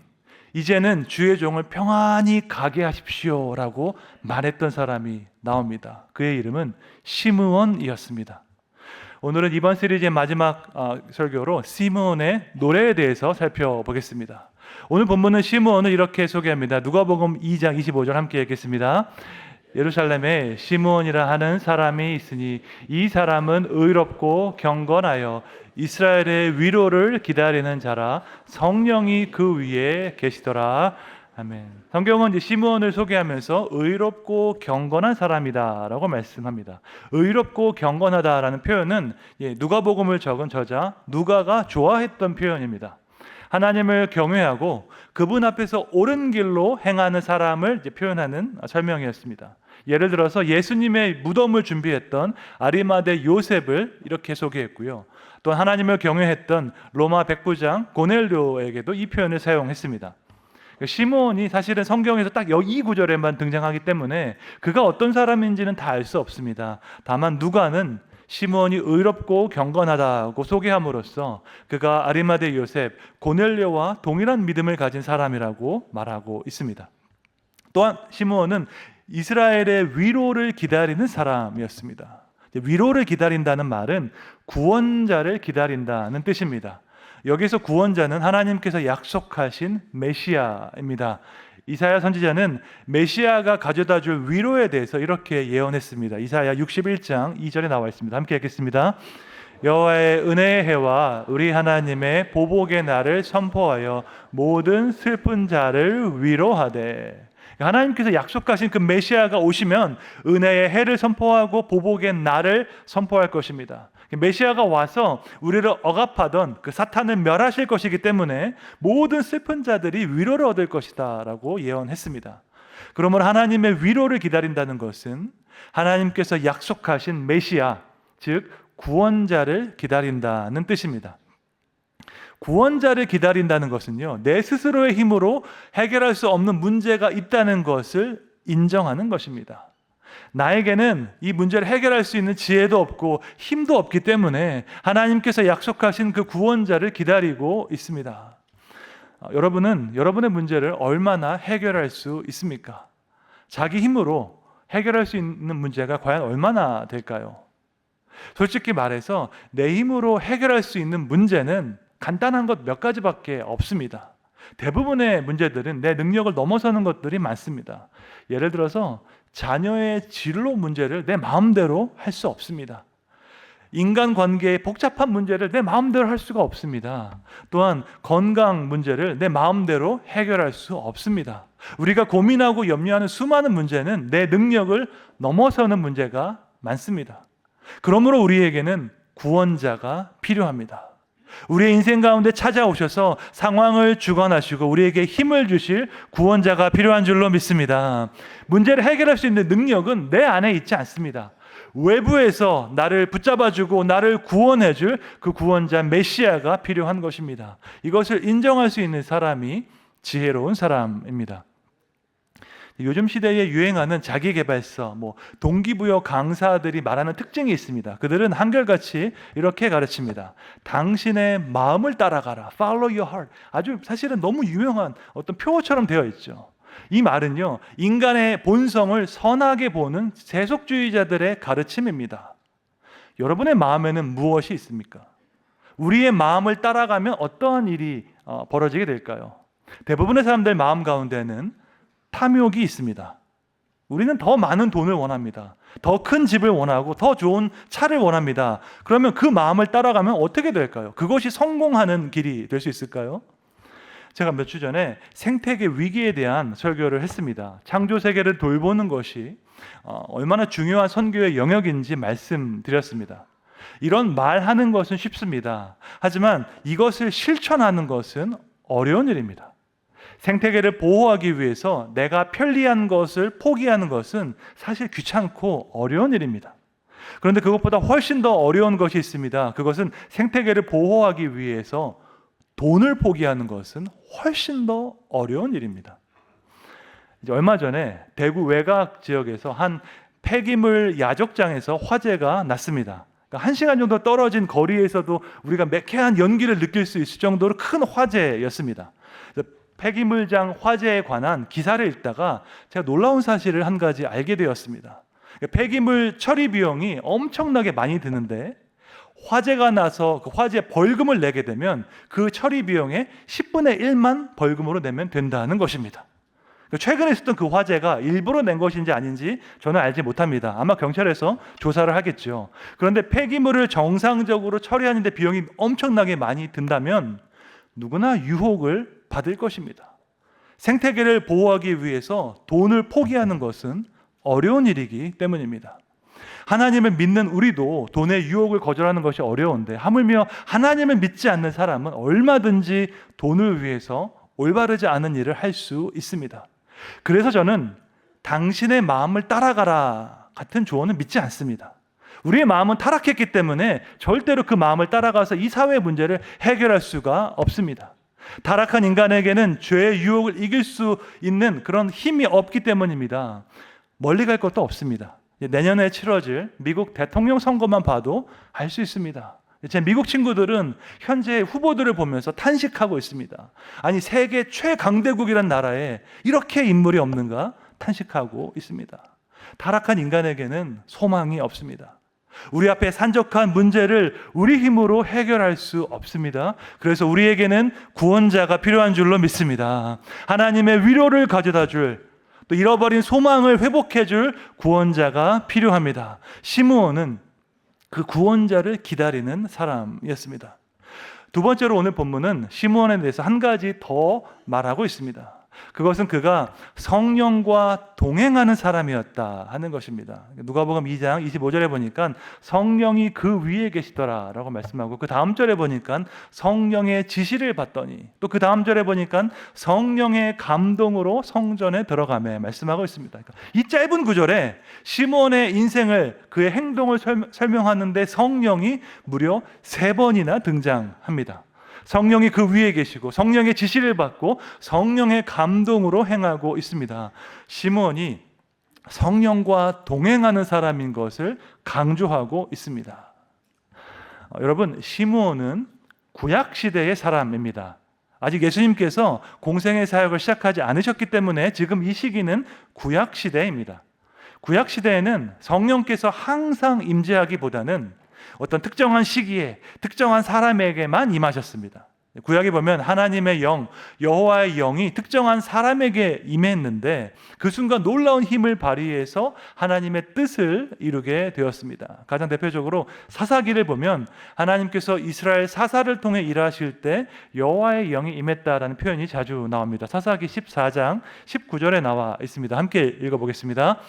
이제는 주의 종을 평안히 가게 하십시오 라고 말했던 사람이 나옵니다. 그의 이름은 시므온이었습니다. 오늘은 이번 시리즈의 마지막 설교로 시므온의 노래에 대해서 살펴보겠습니다. 오늘 본문은 시므온을 이렇게 소개합니다. 누가복음 2장 25절 함께 읽겠습니다. 예루살렘에 시므온이라 하는 사람이 있으니 이 사람은 의롭고 경건하여 이스라엘의 위로를 기다리는 자라 성령이 그 위에 계시더라. 아멘. 성경은 이제 시므온을 소개하면서 의롭고 경건한 사람이다라고 말씀합니다. 의롭고 경건하다라는 표현은 누가복음을 적은 저자 누가가 좋아했던 표현입니다. 하나님을 경외하고 그분 앞에서 옳은 길로 행하는 사람을 표현하는 설명이었습니다. 예를 들어서 예수님의 무덤을 준비했던 아리마대 요셉을 이렇게 소개했고요. 또 하나님을 경외했던 로마 백부장 고넬료에게도 이 표현을 사용했습니다. 시므온이 사실은 성경에서 딱 이 구절에만 등장하기 때문에 그가 어떤 사람인지는 다 알 수 없습니다. 다만 누가는 시므온이 의롭고 경건하다고 소개함으로써 그가 아리마대 요셉, 고넬료와 동일한 믿음을 가진 사람이라고 말하고 있습니다. 또한 시므온은 이스라엘의 위로를 기다리는 사람이었습니다. 위로를 기다린다는 말은 구원자를 기다린다는 뜻입니다. 여기서 구원자는 하나님께서 약속하신 메시아입니다. 이사야 선지자는 메시아가 가져다 줄 위로에 대해서 이렇게 예언했습니다. 이사야 61장 2절에 나와 있습니다. 함께 읽겠습니다. 여호와의 은혜의 해와 우리 하나님의 보복의 날을 선포하여 모든 슬픈 자를 위로하되. 하나님께서 약속하신 그 메시아가 오시면 은혜의 해를 선포하고 보복의 날을 선포할 것입니다. 메시아가 와서 우리를 억압하던 그 사탄을 멸하실 것이기 때문에 모든 슬픈 자들이 위로를 얻을 것이다 라고 예언했습니다. 그러므로 하나님의 위로를 기다린다는 것은 하나님께서 약속하신 메시아, 즉 구원자를 기다린다는 뜻입니다. 구원자를 기다린다는 것은요, 내 스스로의 힘으로 해결할 수 없는 문제가 있다는 것을 인정하는 것입니다. 나에게는 이 문제를 해결할 수 있는 지혜도 없고 힘도 없기 때문에 하나님께서 약속하신 그 구원자를 기다리고 있습니다. 여러분은 여러분의 문제를 얼마나 해결할 수 있습니까? 자기 힘으로 해결할 수 있는 문제가 과연 얼마나 될까요? 솔직히 말해서 내 힘으로 해결할 수 있는 문제는 간단한 것 몇 가지밖에 없습니다. 대부분의 문제들은 내 능력을 넘어서는 것들이 많습니다. 예를 들어서 자녀의 진로 문제를 내 마음대로 할 수 없습니다. 인간관계의 복잡한 문제를 내 마음대로 할 수가 없습니다. 또한 건강 문제를 내 마음대로 해결할 수 없습니다. 우리가 고민하고 염려하는 수많은 문제는 내 능력을 넘어서는 문제가 많습니다. 그러므로 우리에게는 구원자가 필요합니다. 우리의 인생 가운데 찾아오셔서 상황을 주관하시고 우리에게 힘을 주실 구원자가 필요한 줄로 믿습니다. 문제를 해결할 수 있는 능력은 내 안에 있지 않습니다. 외부에서 나를 붙잡아주고 나를 구원해줄 그 구원자 메시아가 필요한 것입니다. 이것을 인정할 수 있는 사람이 지혜로운 사람입니다. 요즘 시대에 유행하는 자기계발서, 동기부여 강사들이 말하는 특징이 있습니다. 그들은 한결같이 이렇게 가르칩니다. 당신의 마음을 따라가라. Follow your heart. 아주 사실은 너무 유명한 어떤 표어처럼 되어 있죠. 이 말은요, 인간의 본성을 선하게 보는 세속주의자들의 가르침입니다. 여러분의 마음에는 무엇이 있습니까? 우리의 마음을 따라가면 어떠한 일이 벌어지게 될까요? 대부분의 사람들 마음 가운데는 탐욕이 있습니다. 우리는 더 많은 돈을 원합니다. 더 큰 집을 원하고 더 좋은 차를 원합니다. 그러면 그 마음을 따라가면 어떻게 될까요? 그것이 성공하는 길이 될 수 있을까요? 제가 몇 주 전에 생태계 위기에 대한 설교를 했습니다. 창조 세계를 돌보는 것이 얼마나 중요한 선교의 영역인지 말씀드렸습니다. 이런 말하는 것은 쉽습니다. 하지만 이것을 실천하는 것은 어려운 일입니다. 생태계를 보호하기 위해서 내가 편리한 것을 포기하는 것은 사실 귀찮고 어려운 일입니다. 그런데 그것보다 훨씬 더 어려운 것이 있습니다. 그것은 생태계를 보호하기 위해서 돈을 포기하는 것은 훨씬 더 어려운 일입니다. 이제 얼마 전에 대구 외곽 지역에서 한 폐기물 야적장에서 화재가 났습니다. 그러니까 1시간 정도 떨어진 거리에서도 우리가 매캐한 연기를 느낄 수 있을 정도로 큰 화재였습니다. 폐기물장 화재에 관한 기사를 읽다가 제가 놀라운 사실을 한 가지 알게 되었습니다. 폐기물 처리 비용이 엄청나게 많이 드는데 화재가 나서 그 화재 벌금을 내게 되면 그 처리 비용의 10분의 1만 벌금으로 내면 된다는 것입니다. 최근에 있었던 그 화재가 일부러 낸 것인지 아닌지 저는 알지 못합니다. 아마 경찰에서 조사를 하겠죠. 그런데 폐기물을 정상적으로 처리하는데 비용이 엄청나게 많이 든다면 누구나 유혹을 받을 것입니다. 생태계를 보호하기 위해서 돈을 포기하는 것은 어려운 일이기 때문입니다. 하나님을 믿는 우리도 돈의 유혹을 거절하는 것이 어려운데 하물며 하나님을 믿지 않는 사람은 얼마든지 돈을 위해서 올바르지 않은 일을 할 수 있습니다. 그래서 저는 당신의 마음을 따라가라 같은 조언은 믿지 않습니다. 우리의 마음은 타락했기 때문에 절대로 그 마음을 따라가서 이 사회의 문제를 해결할 수가 없습니다. 타락한 인간에게는 죄의 유혹을 이길 수 있는 그런 힘이 없기 때문입니다. 멀리 갈 것도 없습니다. 내년에 치러질 미국 대통령 선거만 봐도 알 수 있습니다. 제 미국 친구들은 현재 후보들을 보면서 탄식하고 있습니다. 아니, 세계 최강대국이란 나라에 이렇게 인물이 없는가 탄식하고 있습니다. 타락한 인간에게는 소망이 없습니다. 우리 앞에 산적한 문제를 우리 힘으로 해결할 수 없습니다. 그래서 우리에게는 구원자가 필요한 줄로 믿습니다. 하나님의 위로를 가져다 줄, 또 잃어버린 소망을 회복해 줄 구원자가 필요합니다. 시므온은 그 구원자를 기다리는 사람이었습니다. 두 번째로 오늘 본문은 시므온에 대해서 한 가지 더 말하고 있습니다. 그것은 그가 성령과 동행하는 사람이었다 하는 것입니다. 누가복음 2장 25절에 보니까 성령이 그 위에 계시더라라고 말씀하고, 그 다음 절에 보니까 성령의 지시를 받더니, 또 그 다음 절에 보니까 성령의 감동으로 성전에 들어가매 말씀하고 있습니다. 그러니까 이 짧은 구절에 시므온의 인생을, 그의 행동을 설명하는데 성령이 무려 3번이나 등장합니다. 성령이 그 위에 계시고 성령의 지시를 받고 성령의 감동으로 행하고 있습니다. 시므온이 성령과 동행하는 사람인 것을 강조하고 있습니다. 여러분, 시므온은 구약시대의 사람입니다. 아직 예수님께서 공생의 사역을 시작하지 않으셨기 때문에 지금 이 시기는 구약시대입니다. 구약시대에는 성령께서 항상 임재하기보다는 어떤 특정한 시기에 특정한 사람에게만 임하셨습니다. 구약에 보면 하나님의 영, 여호와의 영이 특정한 사람에게 임했는데 그 순간 놀라운 힘을 발휘해서 하나님의 뜻을 이루게 되었습니다. 가장 대표적으로 사사기를 보면 하나님께서 이스라엘 사사를 통해 일하실 때 여호와의 영이 임했다라는 표현이 자주 나옵니다. 사사기 14장 19절에 나와 있습니다. 함께 읽어보겠습니다.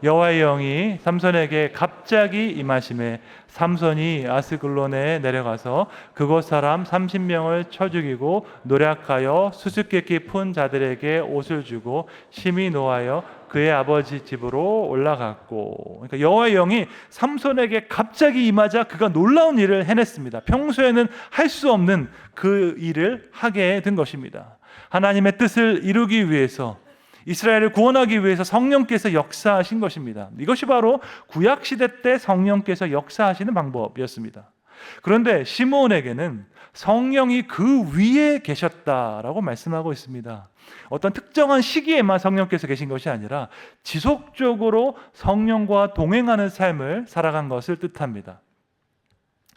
여호와의 영이 삼손에게 갑자기 임하심에 삼손이 아스글론에 내려가서 그곳 사람 30명을 쳐 죽이고 노략하여 수수께끼 푼 자들에게 옷을 주고 심히 노하여 그의 아버지 집으로 올라갔고. 그러니까 여호와의 영이 삼손에게 갑자기 임하자 그가 놀라운 일을 해냈습니다. 평소에는 할 수 없는 그 일을 하게 된 것입니다. 하나님의 뜻을 이루기 위해서, 이스라엘을 구원하기 위해서 성령께서 역사하신 것입니다. 이것이 바로 구약시대 때 성령께서 역사하시는 방법이었습니다. 그런데 시므온에게는 성령이 그 위에 계셨다라고 말씀하고 있습니다. 어떤 특정한 시기에만 성령께서 계신 것이 아니라 지속적으로 성령과 동행하는 삶을 살아간 것을 뜻합니다.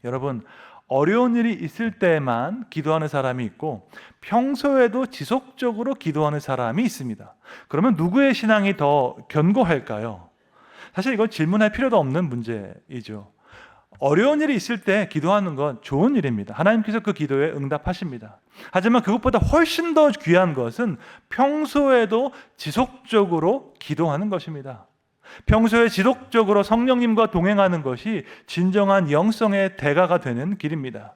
여러분, 어려운 일이 있을 때만 기도하는 사람이 있고 평소에도 지속적으로 기도하는 사람이 있습니다. 그러면 누구의 신앙이 더 견고할까요? 사실 이건 질문할 필요도 없는 문제이죠. 어려운 일이 있을 때 기도하는 건 좋은 일입니다. 하나님께서 그 기도에 응답하십니다. 하지만 그것보다 훨씬 더 귀한 것은 평소에도 지속적으로 기도하는 것입니다. 평소에 지속적으로 성령님과 동행하는 것이 진정한 영성의 대가가 되는 길입니다.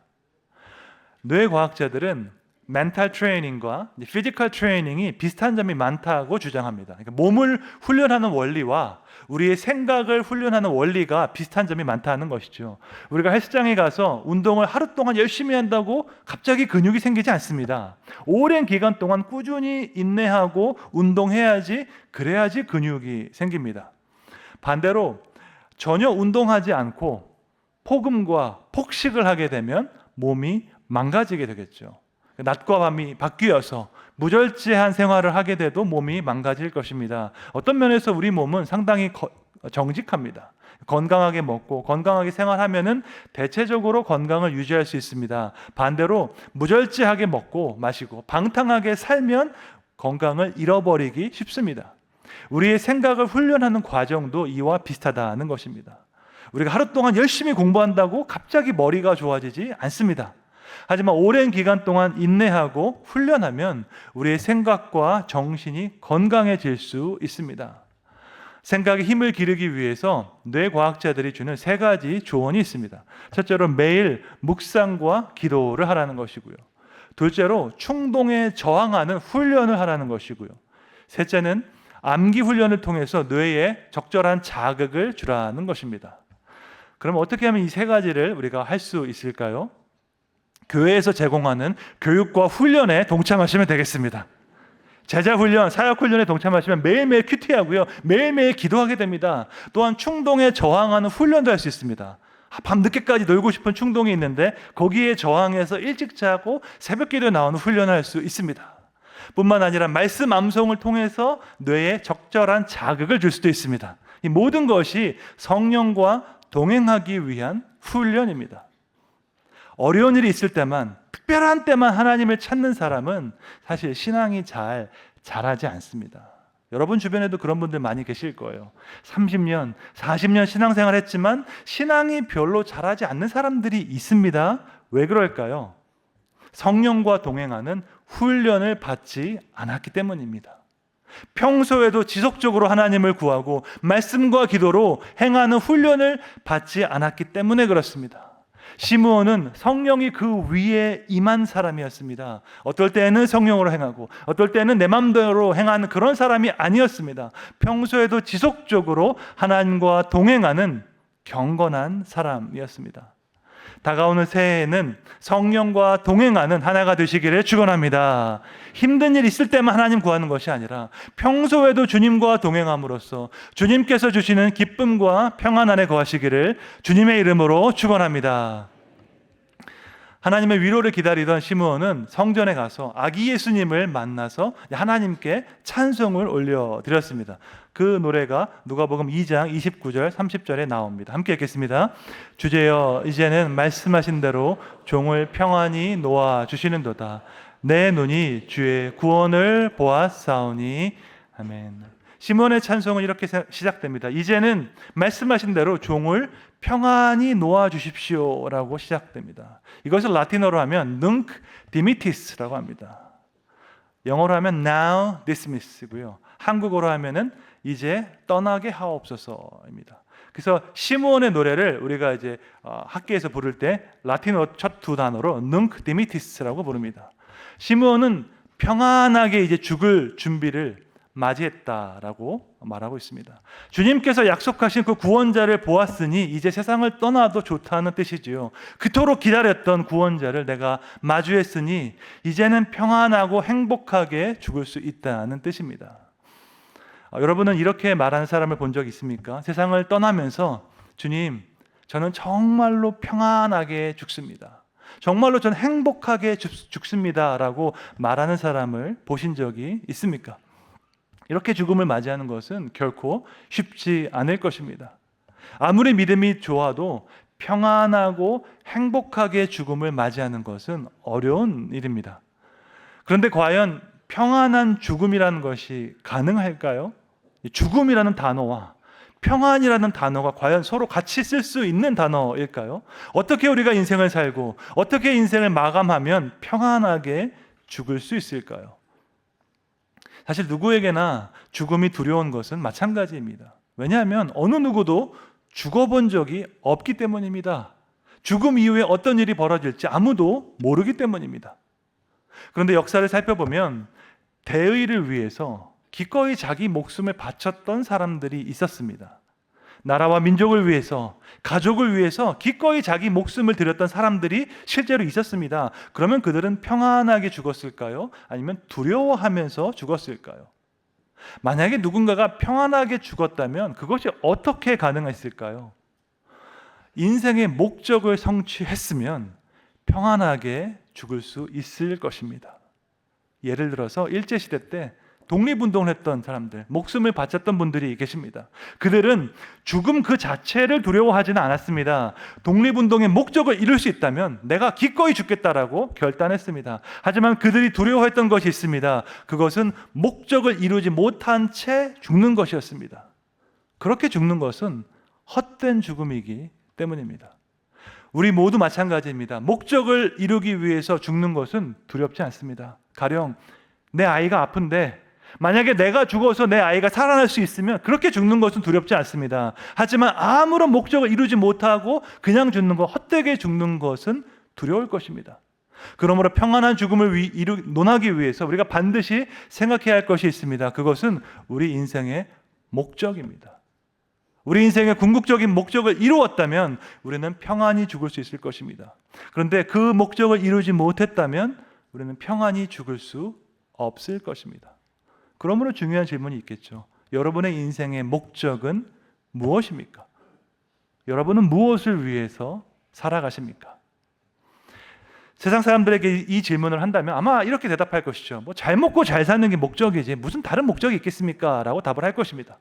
뇌과학자들은 멘탈 트레이닝과 피지컬 트레이닝이 비슷한 점이 많다고 주장합니다. 그러니까 몸을 훈련하는 원리와 우리의 생각을 훈련하는 원리가 비슷한 점이 많다는 것이죠. 우리가 헬스장에 가서 운동을 하루 동안 열심히 한다고 갑자기 근육이 생기지 않습니다. 오랜 기간 동안 꾸준히 인내하고 운동해야지, 그래야지 근육이 생깁니다. 반대로 전혀 운동하지 않고 폭음과 폭식을 하게 되면 몸이 망가지게 되겠죠. 낮과 밤이 바뀌어서 무절제한 생활을 하게 돼도 몸이 망가질 것입니다. 어떤 면에서 우리 몸은 상당히 정직합니다. 건강하게 먹고 건강하게 생활하면은 대체적으로 건강을 유지할 수 있습니다. 반대로 무절제하게 먹고 마시고 방탕하게 살면 건강을 잃어버리기 쉽습니다. 우리의 생각을 훈련하는 과정도 이와 비슷하다는 것입니다. 우리가 하루 동안 열심히 공부한다고 갑자기 머리가 좋아지지 않습니다. 하지만 오랜 기간 동안 인내하고 훈련하면 우리의 생각과 정신이 건강해질 수 있습니다. 생각에 힘을 기르기 위해서 뇌과학자들이 주는 3가지 조언이 있습니다. 첫째로 매일 묵상과 기도를 하라는 것이고요. 둘째로 충동에 저항하는 훈련을 하라는 것이고요. 셋째는 암기 훈련을 통해서 뇌에 적절한 자극을 주라는 것입니다. 그럼 어떻게 하면 이 3가지를 우리가 할 수 있을까요? 교회에서 제공하는 교육과 훈련에 동참하시면 되겠습니다. 제자 훈련, 사역 훈련에 동참하시면 매일매일 큐티하고요. 매일매일 기도하게 됩니다. 또한 충동에 저항하는 훈련도 할 수 있습니다. 밤 늦게까지 놀고 싶은 충동이 있는데 거기에 저항해서 일찍 자고 새벽 기도에 나오는 훈련을 할 수 있습니다. 뿐만 아니라 말씀 암송을 통해서 뇌에 적절한 자극을 줄 수도 있습니다. 이 모든 것이 성령과 동행하기 위한 훈련입니다. 어려운 일이 있을 때만, 특별한 때만 하나님을 찾는 사람은 사실 신앙이 잘 자라지 않습니다. 여러분 주변에도 그런 분들 많이 계실 거예요. 30년, 40년 신앙생활 했지만 신앙이 별로 자라지 않는 사람들이 있습니다. 왜 그럴까요? 성령과 동행하는 훈련을 받지 않았기 때문입니다. 평소에도 지속적으로 하나님을 구하고 말씀과 기도로 행하는 훈련을 받지 않았기 때문에 그렇습니다. 시므온은 성령이 그 위에 임한 사람이었습니다. 어떨 때는 성령으로 행하고 어떨 때는 내 마음대로 행하는 그런 사람이 아니었습니다. 평소에도 지속적으로 하나님과 동행하는 경건한 사람이었습니다. 다가오는 새해에는 성령과 동행하는 하나가 되시기를 축원합니다. 힘든 일 있을 때만 하나님 구하는 것이 아니라 평소에도 주님과 동행함으로써 주님께서 주시는 기쁨과 평안 안에 거하시기를 주님의 이름으로 축원합니다. 하나님의 위로를 기다리던 시므온은 성전에 가서 아기 예수님을 만나서 하나님께 찬송을 올려드렸습니다. 그 노래가 누가복음 2장 29절 30절에 나옵니다. 함께 읽겠습니다. 주제여 이제는 말씀하신 대로 종을 평안히 놓아주시는도다. 내 눈이 주의 구원을 보았사오니 아멘. 시므온의 찬송은 이렇게 시작됩니다. 이제는 말씀하신 대로 종을 평안히 놓아주십시오 라고 시작됩니다. 이것을 라틴어로 하면 nunc dimittis라고 합니다. 영어로 하면 now dismiss고요. 한국어로 하면은 이제 떠나게 하옵소서입니다. 그래서 시므온의 노래를 우리가 이제 학교에서 부를 때 라틴어 첫 2 단어로 nunc dimittis라고 부릅니다. 시므온은 평안하게 이제 죽을 준비를 맞이했다라고 말하고 있습니다. 주님께서 약속하신 그 구원자를 보았으니 이제 세상을 떠나도 좋다는 뜻이지요. 그토록 기다렸던 구원자를 내가 마주했으니 이제는 평안하고 행복하게 죽을 수 있다는 뜻입니다. 여러분은 이렇게 말하는 사람을 본 적 있습니까? 세상을 떠나면서 주님, 저는 정말로 평안하게 죽습니다. 정말로 저는 행복하게 죽습니다 라고 말하는 사람을 보신 적이 있습니까? 이렇게 죽음을 맞이하는 것은 결코 쉽지 않을 것입니다. 아무리 믿음이 좋아도 평안하고 행복하게 죽음을 맞이하는 것은 어려운 일입니다. 그런데 과연 평안한 죽음이라는 것이 가능할까요? 죽음이라는 단어와 평안이라는 단어가 과연 서로 같이 쓸 수 있는 단어일까요? 어떻게 우리가 인생을 살고 어떻게 인생을 마감하면 평안하게 죽을 수 있을까요? 사실 누구에게나 죽음이 두려운 것은 마찬가지입니다. 왜냐하면 어느 누구도 죽어본 적이 없기 때문입니다. 죽음 이후에 어떤 일이 벌어질지 아무도 모르기 때문입니다. 그런데 역사를 살펴보면 대의를 위해서 기꺼이 자기 목숨을 바쳤던 사람들이 있었습니다. 나라와 민족을 위해서, 가족을 위해서 기꺼이 자기 목숨을 들였던 사람들이 실제로 있었습니다. 그러면 그들은 평안하게 죽었을까요? 아니면 두려워하면서 죽었을까요? 만약에 누군가가 평안하게 죽었다면 그것이 어떻게 가능했을까요? 인생의 목적을 성취했으면 평안하게 죽을 수 있을 것입니다. 예를 들어서 일제시대 때 독립운동을 했던 사람들, 목숨을 바쳤던 분들이 계십니다. 그들은 죽음 그 자체를 두려워하지는 않았습니다. 독립운동의 목적을 이룰 수 있다면 내가 기꺼이 죽겠다라고 결단했습니다. 하지만 그들이 두려워했던 것이 있습니다. 그것은 목적을 이루지 못한 채 죽는 것이었습니다. 그렇게 죽는 것은 헛된 죽음이기 때문입니다. 우리 모두 마찬가지입니다. 목적을 이루기 위해서 죽는 것은 두렵지 않습니다. 가령 내 아이가 아픈데 만약에 내가 죽어서 내 아이가 살아날 수 있으면 그렇게 죽는 것은 두렵지 않습니다. 하지만 아무런 목적을 이루지 못하고 그냥 죽는 것, 헛되게 죽는 것은 두려울 것입니다. 그러므로 평안한 죽음을 논하기 위해서 우리가 반드시 생각해야 할 것이 있습니다. 그것은 우리 인생의 목적입니다. 우리 인생의 궁극적인 목적을 이루었다면 우리는 평안히 죽을 수 있을 것입니다. 그런데 그 목적을 이루지 못했다면 우리는 평안히 죽을 수 없을 것입니다. 그러므로 중요한 질문이 있겠죠. 여러분의 인생의 목적은 무엇입니까? 여러분은 무엇을 위해서 살아가십니까? 세상 사람들에게 이 질문을 한다면 아마 이렇게 대답할 것이죠. 뭐 잘 먹고 잘 사는 게 목적이지 무슨 다른 목적이 있겠습니까? 라고 답을 할 것입니다.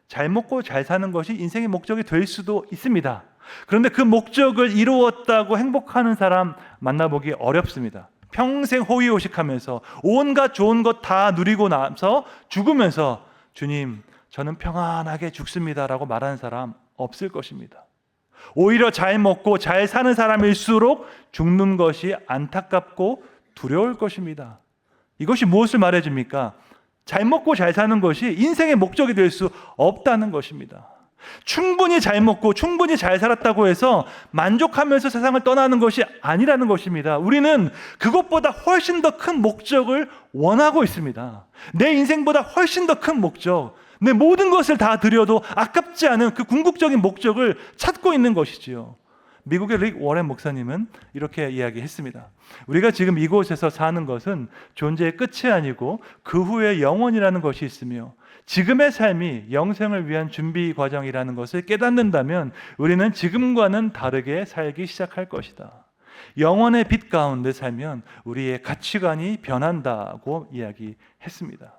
잘 먹고 잘 사는 것이 인생의 목적이 될 수도 있습니다. 그런데 그 목적을 이루었다고 행복하는 사람 만나보기 어렵습니다. 평생 호의호식하면서 온갖 좋은 것 다 누리고 나서 죽으면서 주님, 저는 평안하게 죽습니다라고 말하는 사람 없을 것입니다. 오히려 잘 먹고 잘 사는 사람일수록 죽는 것이 안타깝고 두려울 것입니다. 이것이 무엇을 말해줍니까? 잘 먹고 잘 사는 것이 인생의 목적이 될 수 없다는 것입니다. 충분히 잘 먹고 충분히 잘 살았다고 해서 만족하면서 세상을 떠나는 것이 아니라는 것입니다. 우리는 그것보다 훨씬 더 큰 목적을 원하고 있습니다. 내 인생보다 훨씬 더 큰 목적, 내 모든 것을 다 드려도 아깝지 않은 그 궁극적인 목적을 찾고 있는 것이지요. 미국의 릭 워렌 목사님은 이렇게 이야기했습니다. 우리가 지금 이곳에서 사는 것은 존재의 끝이 아니고 그 후에 영원이라는 것이 있으며 지금의 삶이 영생을 위한 준비 과정이라는 것을 깨닫는다면 우리는 지금과는 다르게 살기 시작할 것이다. 영원의 빛 가운데 살면 우리의 가치관이 변한다고 이야기했습니다.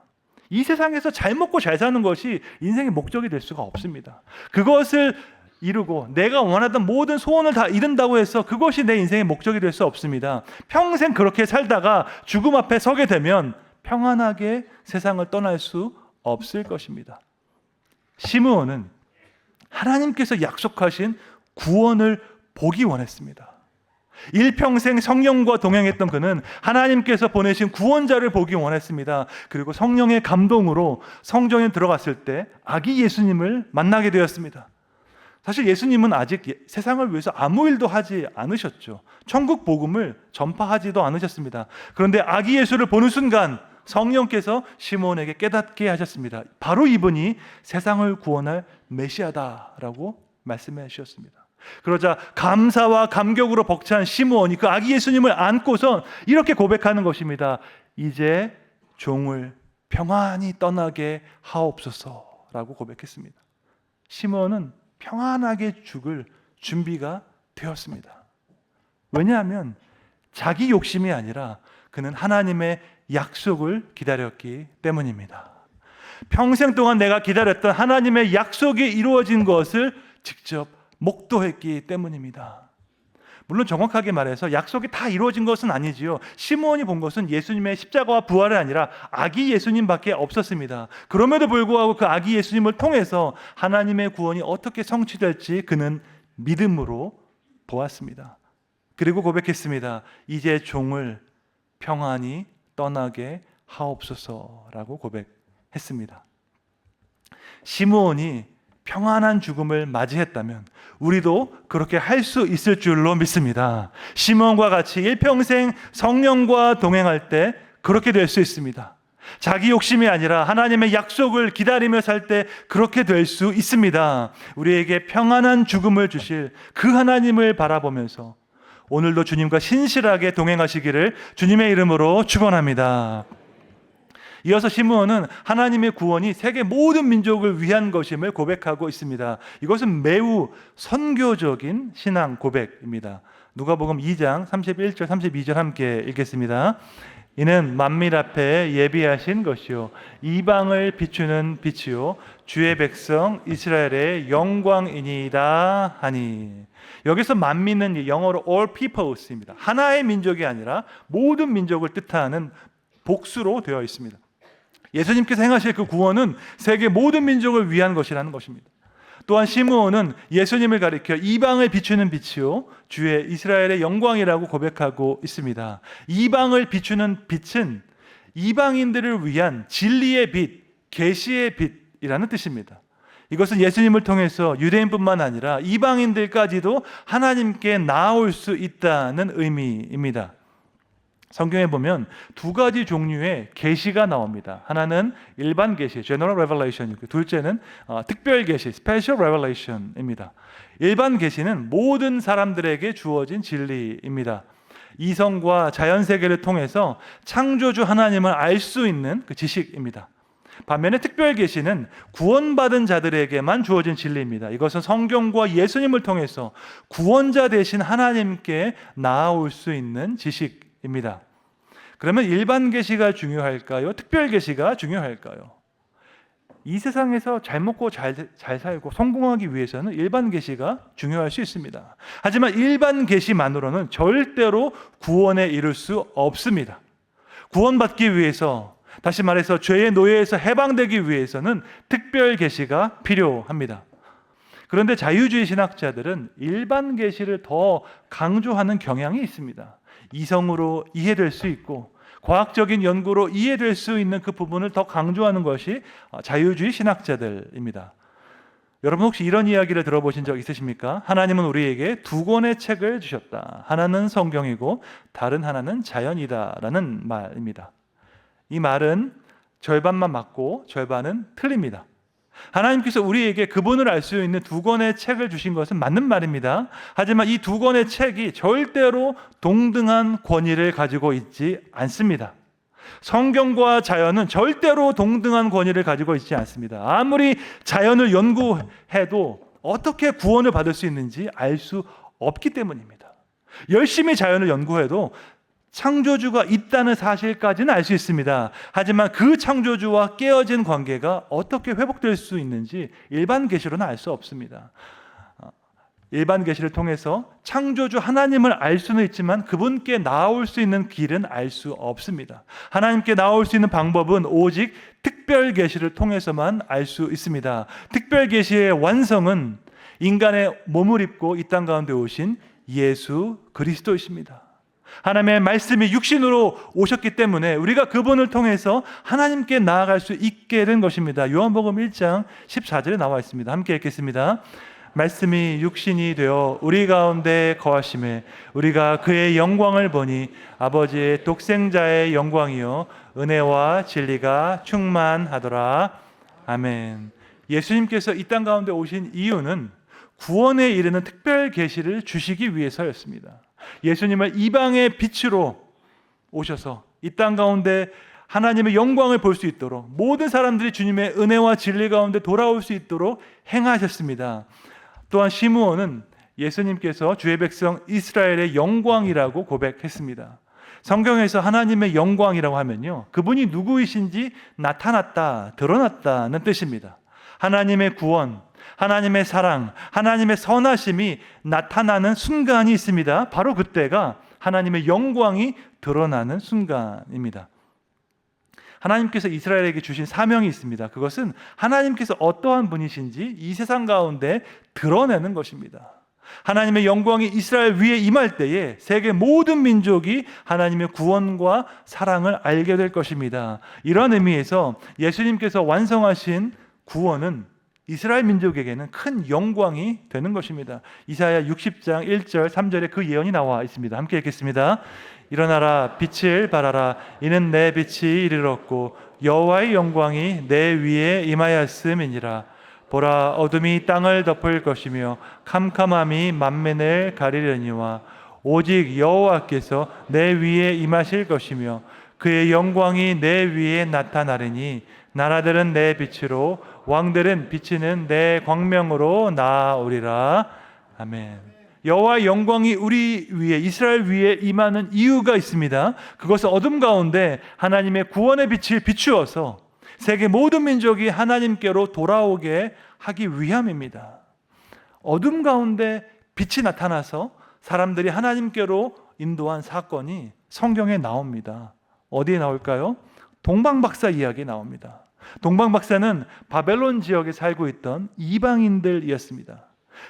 이 세상에서 잘 먹고 잘 사는 것이 인생의 목적이 될 수가 없습니다. 그것을 이루고 내가 원하던 모든 소원을 다 이룬다고 해서 그것이 내 인생의 목적이 될 수 없습니다. 평생 그렇게 살다가 죽음 앞에 서게 되면 평안하게 세상을 떠날 수 없을 것입니다. 시므온은 하나님께서 약속하신 구원을 보기 원했습니다. 일평생 성령과 동행했던 그는 하나님께서 보내신 구원자를 보기 원했습니다. 그리고 성령의 감동으로 성전에 들어갔을 때 아기 예수님을 만나게 되었습니다. 사실 예수님은 아직 세상을 위해서 아무 일도 하지 않으셨죠. 천국 복음을 전파하지도 않으셨습니다. 그런데 아기 예수를 보는 순간 성령께서 시므온에게 깨닫게 하셨습니다. 바로 이분이 세상을 구원할 메시아다라고 말씀해 주셨습니다. 그러자 감사와 감격으로 벅찬 시므온이 그 아기 예수님을 안고서 이렇게 고백하는 것입니다. 이제 종을 평안히 떠나게 하옵소서라고 고백했습니다. 시므온은 평안하게 죽을 준비가 되었습니다. 왜냐하면 자기 욕심이 아니라 그는 하나님의 약속을 기다렸기 때문입니다. 평생 동안 내가 기다렸던 하나님의 약속이 이루어진 것을 직접 목도했기 때문입니다. 물론 정확하게 말해서 약속이 다 이루어진 것은 아니지요. 시므온이 본 것은 예수님의 십자가와 부활이 아니라 아기 예수님밖에 없었습니다. 그럼에도 불구하고 그 아기 예수님을 통해서 하나님의 구원이 어떻게 성취될지 그는 믿음으로 보았습니다. 그리고 고백했습니다. 이제 종을 평안히 떠나게 하옵소서라고 고백했습니다. 시므온이 평안한 죽음을 맞이했다면 우리도 그렇게 할 수 있을 줄로 믿습니다. 시몬과 같이 일평생 성령과 동행할 때 그렇게 될 수 있습니다. 자기 욕심이 아니라 하나님의 약속을 기다리며 살 때 그렇게 될 수 있습니다. 우리에게 평안한 죽음을 주실 그 하나님을 바라보면서 오늘도 주님과 신실하게 동행하시기를 주님의 이름으로 축원합니다. 이어서 시므온은 하나님의 구원이 세계 모든 민족을 위한 것임을 고백하고 있습니다. 이것은 매우 선교적인 신앙 고백입니다. 누가복음 2장 31절 32절 함께 읽겠습니다. 이는 만민 앞에 예비하신 것이요 이방을 비추는 빛이요 주의 백성 이스라엘의 영광이니이다 하니. 여기서 만민은 영어로 all peoples입니다. 하나의 민족이 아니라 모든 민족을 뜻하는 복수로 되어 있습니다. 예수님께서 행하실 그 구원은 세계 모든 민족을 위한 것이라는 것입니다. 또한 시므온은 예수님을 가리켜 이방을 비추는 빛이요 주의 이스라엘의 영광이라고 고백하고 있습니다. 이방을 비추는 빛은 이방인들을 위한 진리의 빛, 계시의 빛이라는 뜻입니다. 이것은 예수님을 통해서 유대인뿐만 아니라 이방인들까지도 하나님께 나아올 수 있다는 의미입니다. 성경에 보면 두 가지 종류의 계시가 나옵니다. 하나는 일반 계시, general revelation이고 둘째는 특별 계시, special revelation입니다. 일반 계시는 모든 사람들에게 주어진 진리입니다. 이성과 자연 세계를 통해서 창조주 하나님을 알 수 있는 그 지식입니다. 반면에 특별 계시는 구원받은 자들에게만 주어진 진리입니다. 이것은 성경과 예수님을 통해서 구원자 되신 하나님께 나아올 수 있는 지식입니다. 그러면 일반 계시가 중요할까요? 특별 계시가 중요할까요? 이 세상에서 잘 먹고 잘 살고 성공하기 위해서는 일반 계시가 중요할 수 있습니다. 하지만 일반 계시만으로는 절대로 구원에 이를 수 없습니다. 구원받기 위해서, 다시 말해서 죄의 노예에서 해방되기 위해서는 특별 계시가 필요합니다. 그런데 자유주의 신학자들은 일반 계시를 더 강조하는 경향이 있습니다. 이성으로 이해될 수 있고 과학적인 연구로 이해될 수 있는 그 부분을 더 강조하는 것이 자유주의 신학자들입니다. 여러분 혹시 이런 이야기를 들어보신 적 있으십니까? 하나님은 우리에게 두 권의 책을 주셨다. 하나는 성경이고 다른 하나는 자연이다 라는 말입니다. 이 말은 절반만 맞고 절반은 틀립니다. 하나님께서 우리에게 그분을 알 수 있는 두 권의 책을 주신 것은 맞는 말입니다. 하지만 이 두 권의 책이 절대로 동등한 권위를 가지고 있지 않습니다. 성경과 자연은 절대로 동등한 권위를 가지고 있지 않습니다. 아무리 자연을 연구해도 어떻게 구원을 받을 수 있는지 알 수 없기 때문입니다. 열심히 자연을 연구해도 창조주가 있다는 사실까지는 알 수 있습니다. 하지만 그 창조주와 깨어진 관계가 어떻게 회복될 수 있는지 일반 계시로는 알 수 없습니다. 일반 계시를 통해서 창조주 하나님을 알 수는 있지만 그분께 나아올 수 있는 길은 알 수 없습니다. 하나님께 나아올 수 있는 방법은 오직 특별 계시를 통해서만 알 수 있습니다. 특별 계시의 완성은 인간의 몸을 입고 이 땅 가운데 오신 예수 그리스도이십니다. 하나님의 말씀이 육신으로 오셨기 때문에 우리가 그분을 통해서 하나님께 나아갈 수 있게 된 것입니다. 요한복음 1장 14절에 나와 있습니다. 함께 읽겠습니다. 말씀이 육신이 되어 우리 가운데 거하심에 우리가 그의 영광을 보니 아버지의 독생자의 영광이요 은혜와 진리가 충만하더라. 아멘. 예수님께서 이 땅 가운데 오신 이유는 구원에 이르는 특별 계시를 주시기 위해서였습니다. 예수님을 이방의 빛으로 오셔서 이 땅 가운데 하나님의 영광을 볼 수 있도록 모든 사람들이 주님의 은혜와 진리 가운데 돌아올 수 있도록 행하셨습니다. 또한 시므온은 예수님께서 주의 백성 이스라엘의 영광이라고 고백했습니다. 성경에서 하나님의 영광이라고 하면요, 그분이 누구이신지 나타났다, 드러났다는 뜻입니다. 하나님의 구원, 하나님의 사랑, 하나님의 선하심이 나타나는 순간이 있습니다. 바로 그때가 하나님의 영광이 드러나는 순간입니다. 하나님께서 이스라엘에게 주신 사명이 있습니다. 그것은 하나님께서 어떠한 분이신지 이 세상 가운데 드러내는 것입니다. 하나님의 영광이 이스라엘 위에 임할 때에 세계 모든 민족이 하나님의 구원과 사랑을 알게 될 것입니다. 이런 의미에서 예수님께서 완성하신 구원은 이스라엘 민족에게는 큰 영광이 되는 것입니다. 이사야 60장 1절 3절에 그 예언이 나와 있습니다. 함께 읽겠습니다. 일어나라 빛을 발하라 이는 내 빛이 이르렀고 여호와의 영광이 내 위에 임하였음이니라. 보라 어둠이 땅을 덮을 것이며 캄캄함이 만민을 가리려니와 오직 여호와께서 내 위에 임하실 것이며 그의 영광이 내 위에 나타나리니 나라들은 내 빛으로 왕들은 비치는 내 광명으로 나아오리라. 아멘. 여호와의 영광이 우리 위에, 이스라엘 위에 임하는 이유가 있습니다. 그것은 어둠 가운데 하나님의 구원의 빛을 비추어서 세계 모든 민족이 하나님께로 돌아오게 하기 위함입니다. 어둠 가운데 빛이 나타나서 사람들이 하나님께로 인도한 사건이 성경에 나옵니다. 어디에 나올까요? 동방박사 이야기에 나옵니다. 동방박사는 바벨론 지역에 살고 있던 이방인들이었습니다.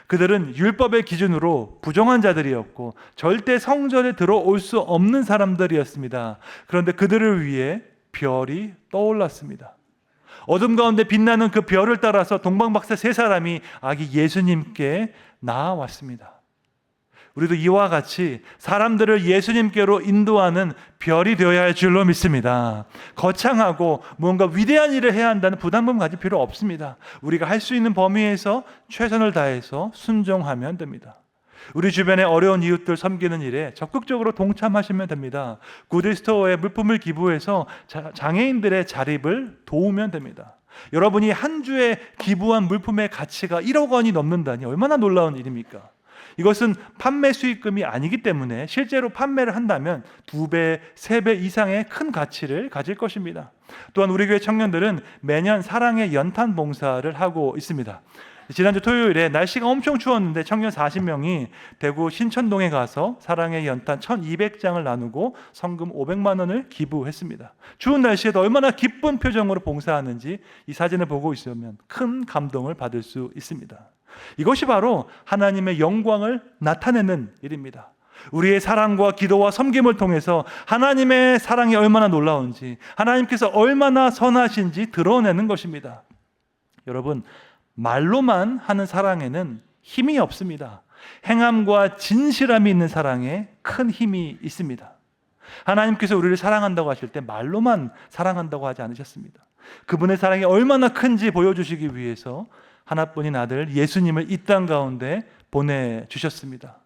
그들은 율법의 기준으로 부정한 자들이었고 절대 성전에 들어올 수 없는 사람들이었습니다. 그런데 그들을 위해 별이 떠올랐습니다. 어둠 가운데 빛나는 그 별을 따라서 동방박사 세 사람이 아기 예수님께 나아왔습니다. 우리도 이와 같이 사람들을 예수님께로 인도하는 별이 되어야 할 줄로 믿습니다. 거창하고 뭔가 위대한 일을 해야 한다는 부담감 가질 필요 없습니다. 우리가 할 수 있는 범위에서 최선을 다해서 순종하면 됩니다. 우리 주변의 어려운 이웃들 섬기는 일에 적극적으로 동참하시면 됩니다. 구딜스토어에 물품을 기부해서 장애인들의 자립을 도우면 됩니다. 여러분이 한 주에 기부한 물품의 가치가 1억 원이 넘는다니 얼마나 놀라운 일입니까? 이것은 판매 수익금이 아니기 때문에 실제로 판매를 한다면 2배, 3배 이상의 큰 가치를 가질 것입니다. 또한 우리 교회 청년들은 매년 사랑의 연탄 봉사를 하고 있습니다. 지난주 토요일에 날씨가 엄청 추웠는데 청년 40명이 대구 신천동에 가서 사랑의 연탄 1200장을 나누고 성금 500만 원을 기부했습니다. 추운 날씨에도 얼마나 기쁜 표정으로 봉사하는지 이 사진을 보고 있으면 큰 감동을 받을 수 있습니다. 이것이 바로 하나님의 영광을 나타내는 일입니다. 우리의 사랑과 기도와 섬김을 통해서 하나님의 사랑이 얼마나 놀라운지, 하나님께서 얼마나 선하신지 드러내는 것입니다. 여러분, 말로만 하는 사랑에는 힘이 없습니다. 행함과 진실함이 있는 사랑에 큰 힘이 있습니다. 하나님께서 우리를 사랑한다고 하실 때 말로만 사랑한다고 하지 않으셨습니다. 그분의 사랑이 얼마나 큰지 보여주시기 위해서 하나뿐인 아들 예수님을 이 땅 가운데 보내주셨습니다.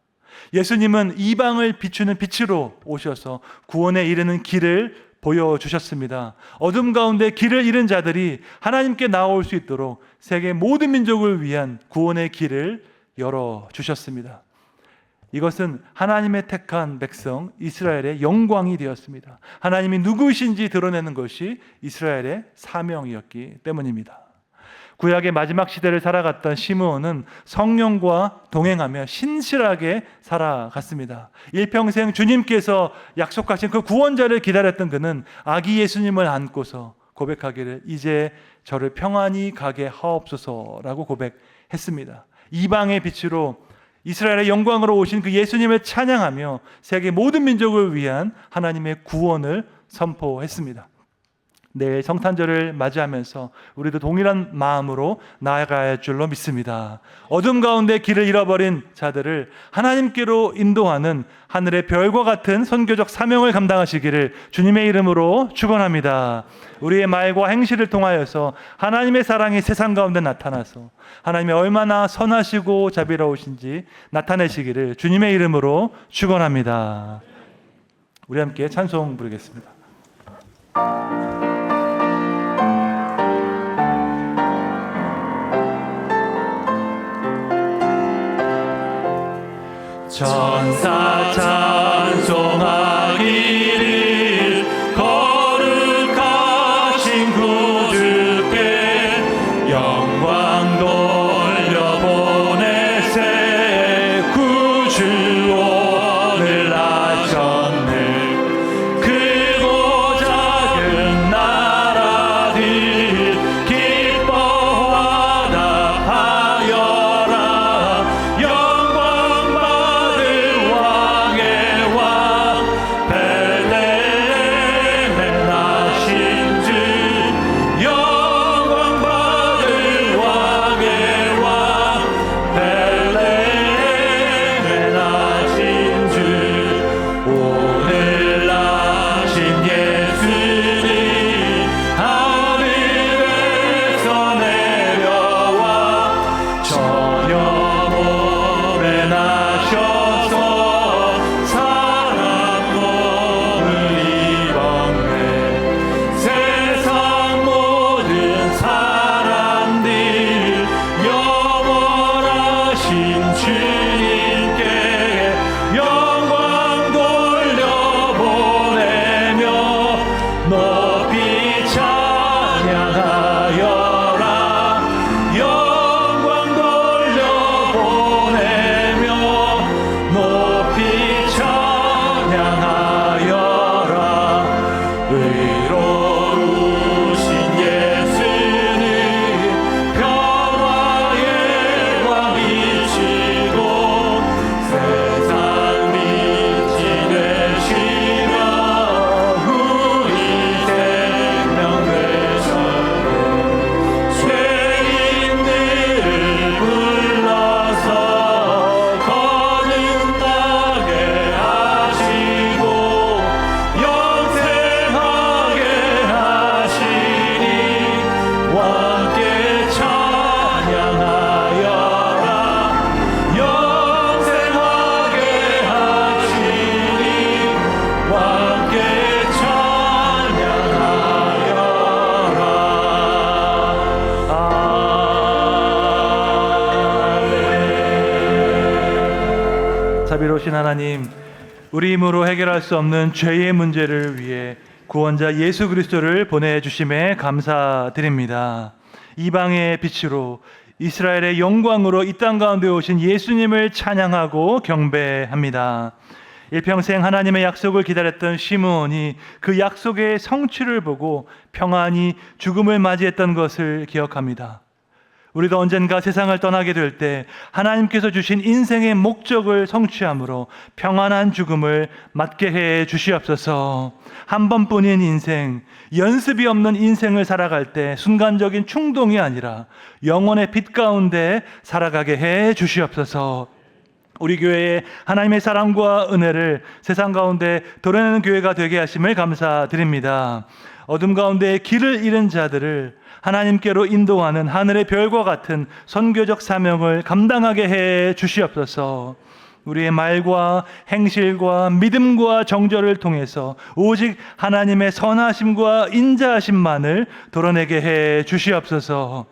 예수님은 이방을 비추는 빛으로 오셔서 구원에 이르는 길을 보여주셨습니다. 어둠 가운데 길을 잃은 자들이 하나님께 나올 수 있도록 세계 모든 민족을 위한 구원의 길을 열어주셨습니다. 이것은 하나님의 택한 백성 이스라엘의 영광이 되었습니다. 하나님이 누구이신지 드러내는 것이 이스라엘의 사명이었기 때문입니다. 구약의 마지막 시대를 살아갔던 시므온은 성령과 동행하며 신실하게 살아갔습니다. 일평생 주님께서 약속하신 그 구원자를 기다렸던 그는 아기 예수님을 안고서 고백하기를 이제 저를 평안히 가게 하옵소서라고 고백했습니다. 이방의 빛으로 이스라엘의 영광으로 오신 그 예수님을 찬양하며 세계 모든 민족을 위한 하나님의 구원을 선포했습니다. 내일 성탄절을 맞이하면서 우리도 동일한 마음으로 나아가야 할 줄로 믿습니다. 어둠 가운데 길을 잃어버린 자들을 하나님께로 인도하는 하늘의 별과 같은 선교적 사명을 감당하시기를 주님의 이름으로 축원합니다. 우리의 말과 행실을 통하여서 하나님의 사랑이 세상 가운데 나타나서 하나님이 얼마나 선하시고 자비로우신지 나타내시기를 주님의 이름으로 축원합니다. 우리 함께 찬송 부르겠습니다. 천사 찬송하기를 거룩하신 구주께 영광 돌려보내세 구주원을 하셨네. 크고 작은 나라들 기뻐하다 하여라. 영광 받을 왕 의로우신 예수님 평화의 왕이시고 세상 빛이 되시며 우리 생명 되셨네 죄인들을 불러서 거듭나게 하시고 영생하게 하시니 왕께 찬양하여라 영생하게 하시니 왕께 찬양하여라. 자비로우신 하나님, 우리 힘으로 해결할 수 없는 죄의 문제를 위해 구원자 예수 그리스도를 보내주심에 감사드립니다. 이방의 빛으로 이스라엘의 영광으로 이 땅 가운데 오신 예수님을 찬양하고 경배합니다. 일평생 하나님의 약속을 기다렸던 시므온이 그 약속의 성취를 보고 평안히 죽음을 맞이했던 것을 기억합니다. 우리도 언젠가 세상을 떠나게 될 때 하나님께서 주신 인생의 목적을 성취함으로 평안한 죽음을 맞게 해 주시옵소서. 한 번뿐인 인생, 연습이 없는 인생을 살아갈 때 순간적인 충동이 아니라 영혼의 빛 가운데 살아가게 해 주시옵소서. 우리 교회에 하나님의 사랑과 은혜를 세상 가운데 도려내는 교회가 되게 하심을 감사드립니다. 어둠 가운데 길을 잃은 자들을 하나님께로 인도하는 하늘의 별과 같은 선교적 사명을 감당하게 해 주시옵소서. 우리의 말과 행실과 믿음과 정절을 통해서 오직 하나님의 선하심과 인자하심만을 드러내게 해 주시옵소서.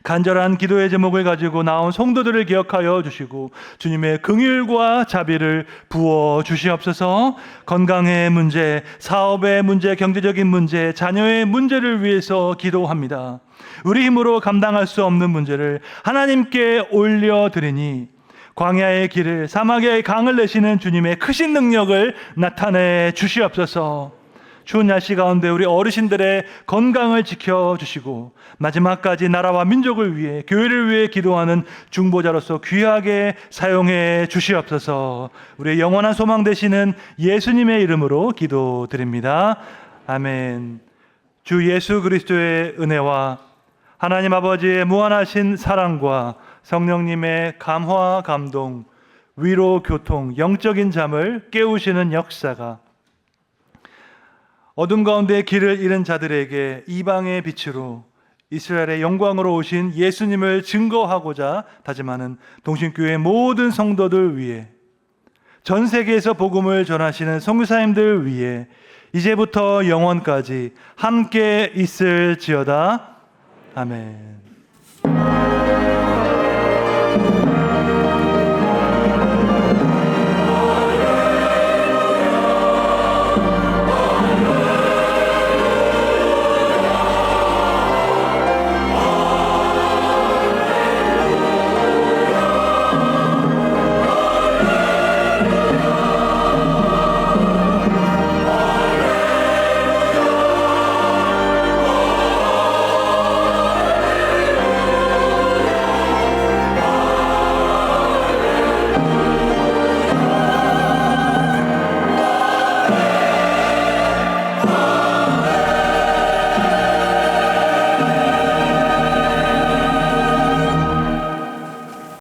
간절한 기도의 제목을 가지고 나온 성도들을 기억하여 주시고 주님의 긍휼과 자비를 부어 주시옵소서. 건강의 문제, 사업의 문제, 경제적인 문제, 자녀의 문제를 위해서 기도합니다. 우리 힘으로 감당할 수 없는 문제를 하나님께 올려드리니 광야의 길을, 사막의 강을 내시는 주님의 크신 능력을 나타내 주시옵소서. 추운 날씨 가운데 우리 어르신들의 건강을 지켜주시고 마지막까지 나라와 민족을 위해, 교회를 위해 기도하는 중보자로서 귀하게 사용해 주시옵소서. 우리의 영원한 소망 되시는 예수님의 이름으로 기도드립니다. 아멘. 주 예수 그리스도의 은혜와 하나님 아버지의 무한하신 사랑과 성령님의 감화, 감동, 위로, 교통, 영적인 잠을 깨우시는 역사가 어둠 가운데 길을 잃은 자들에게 이방의 빛으로 이스라엘의 영광으로 오신 예수님을 증거하고자 다짐하는 동신교회 모든 성도들 위해, 전 세계에서 복음을 전하시는 선교사님들 위해 이제부터 영원까지 함께 있을지어다. 아멘.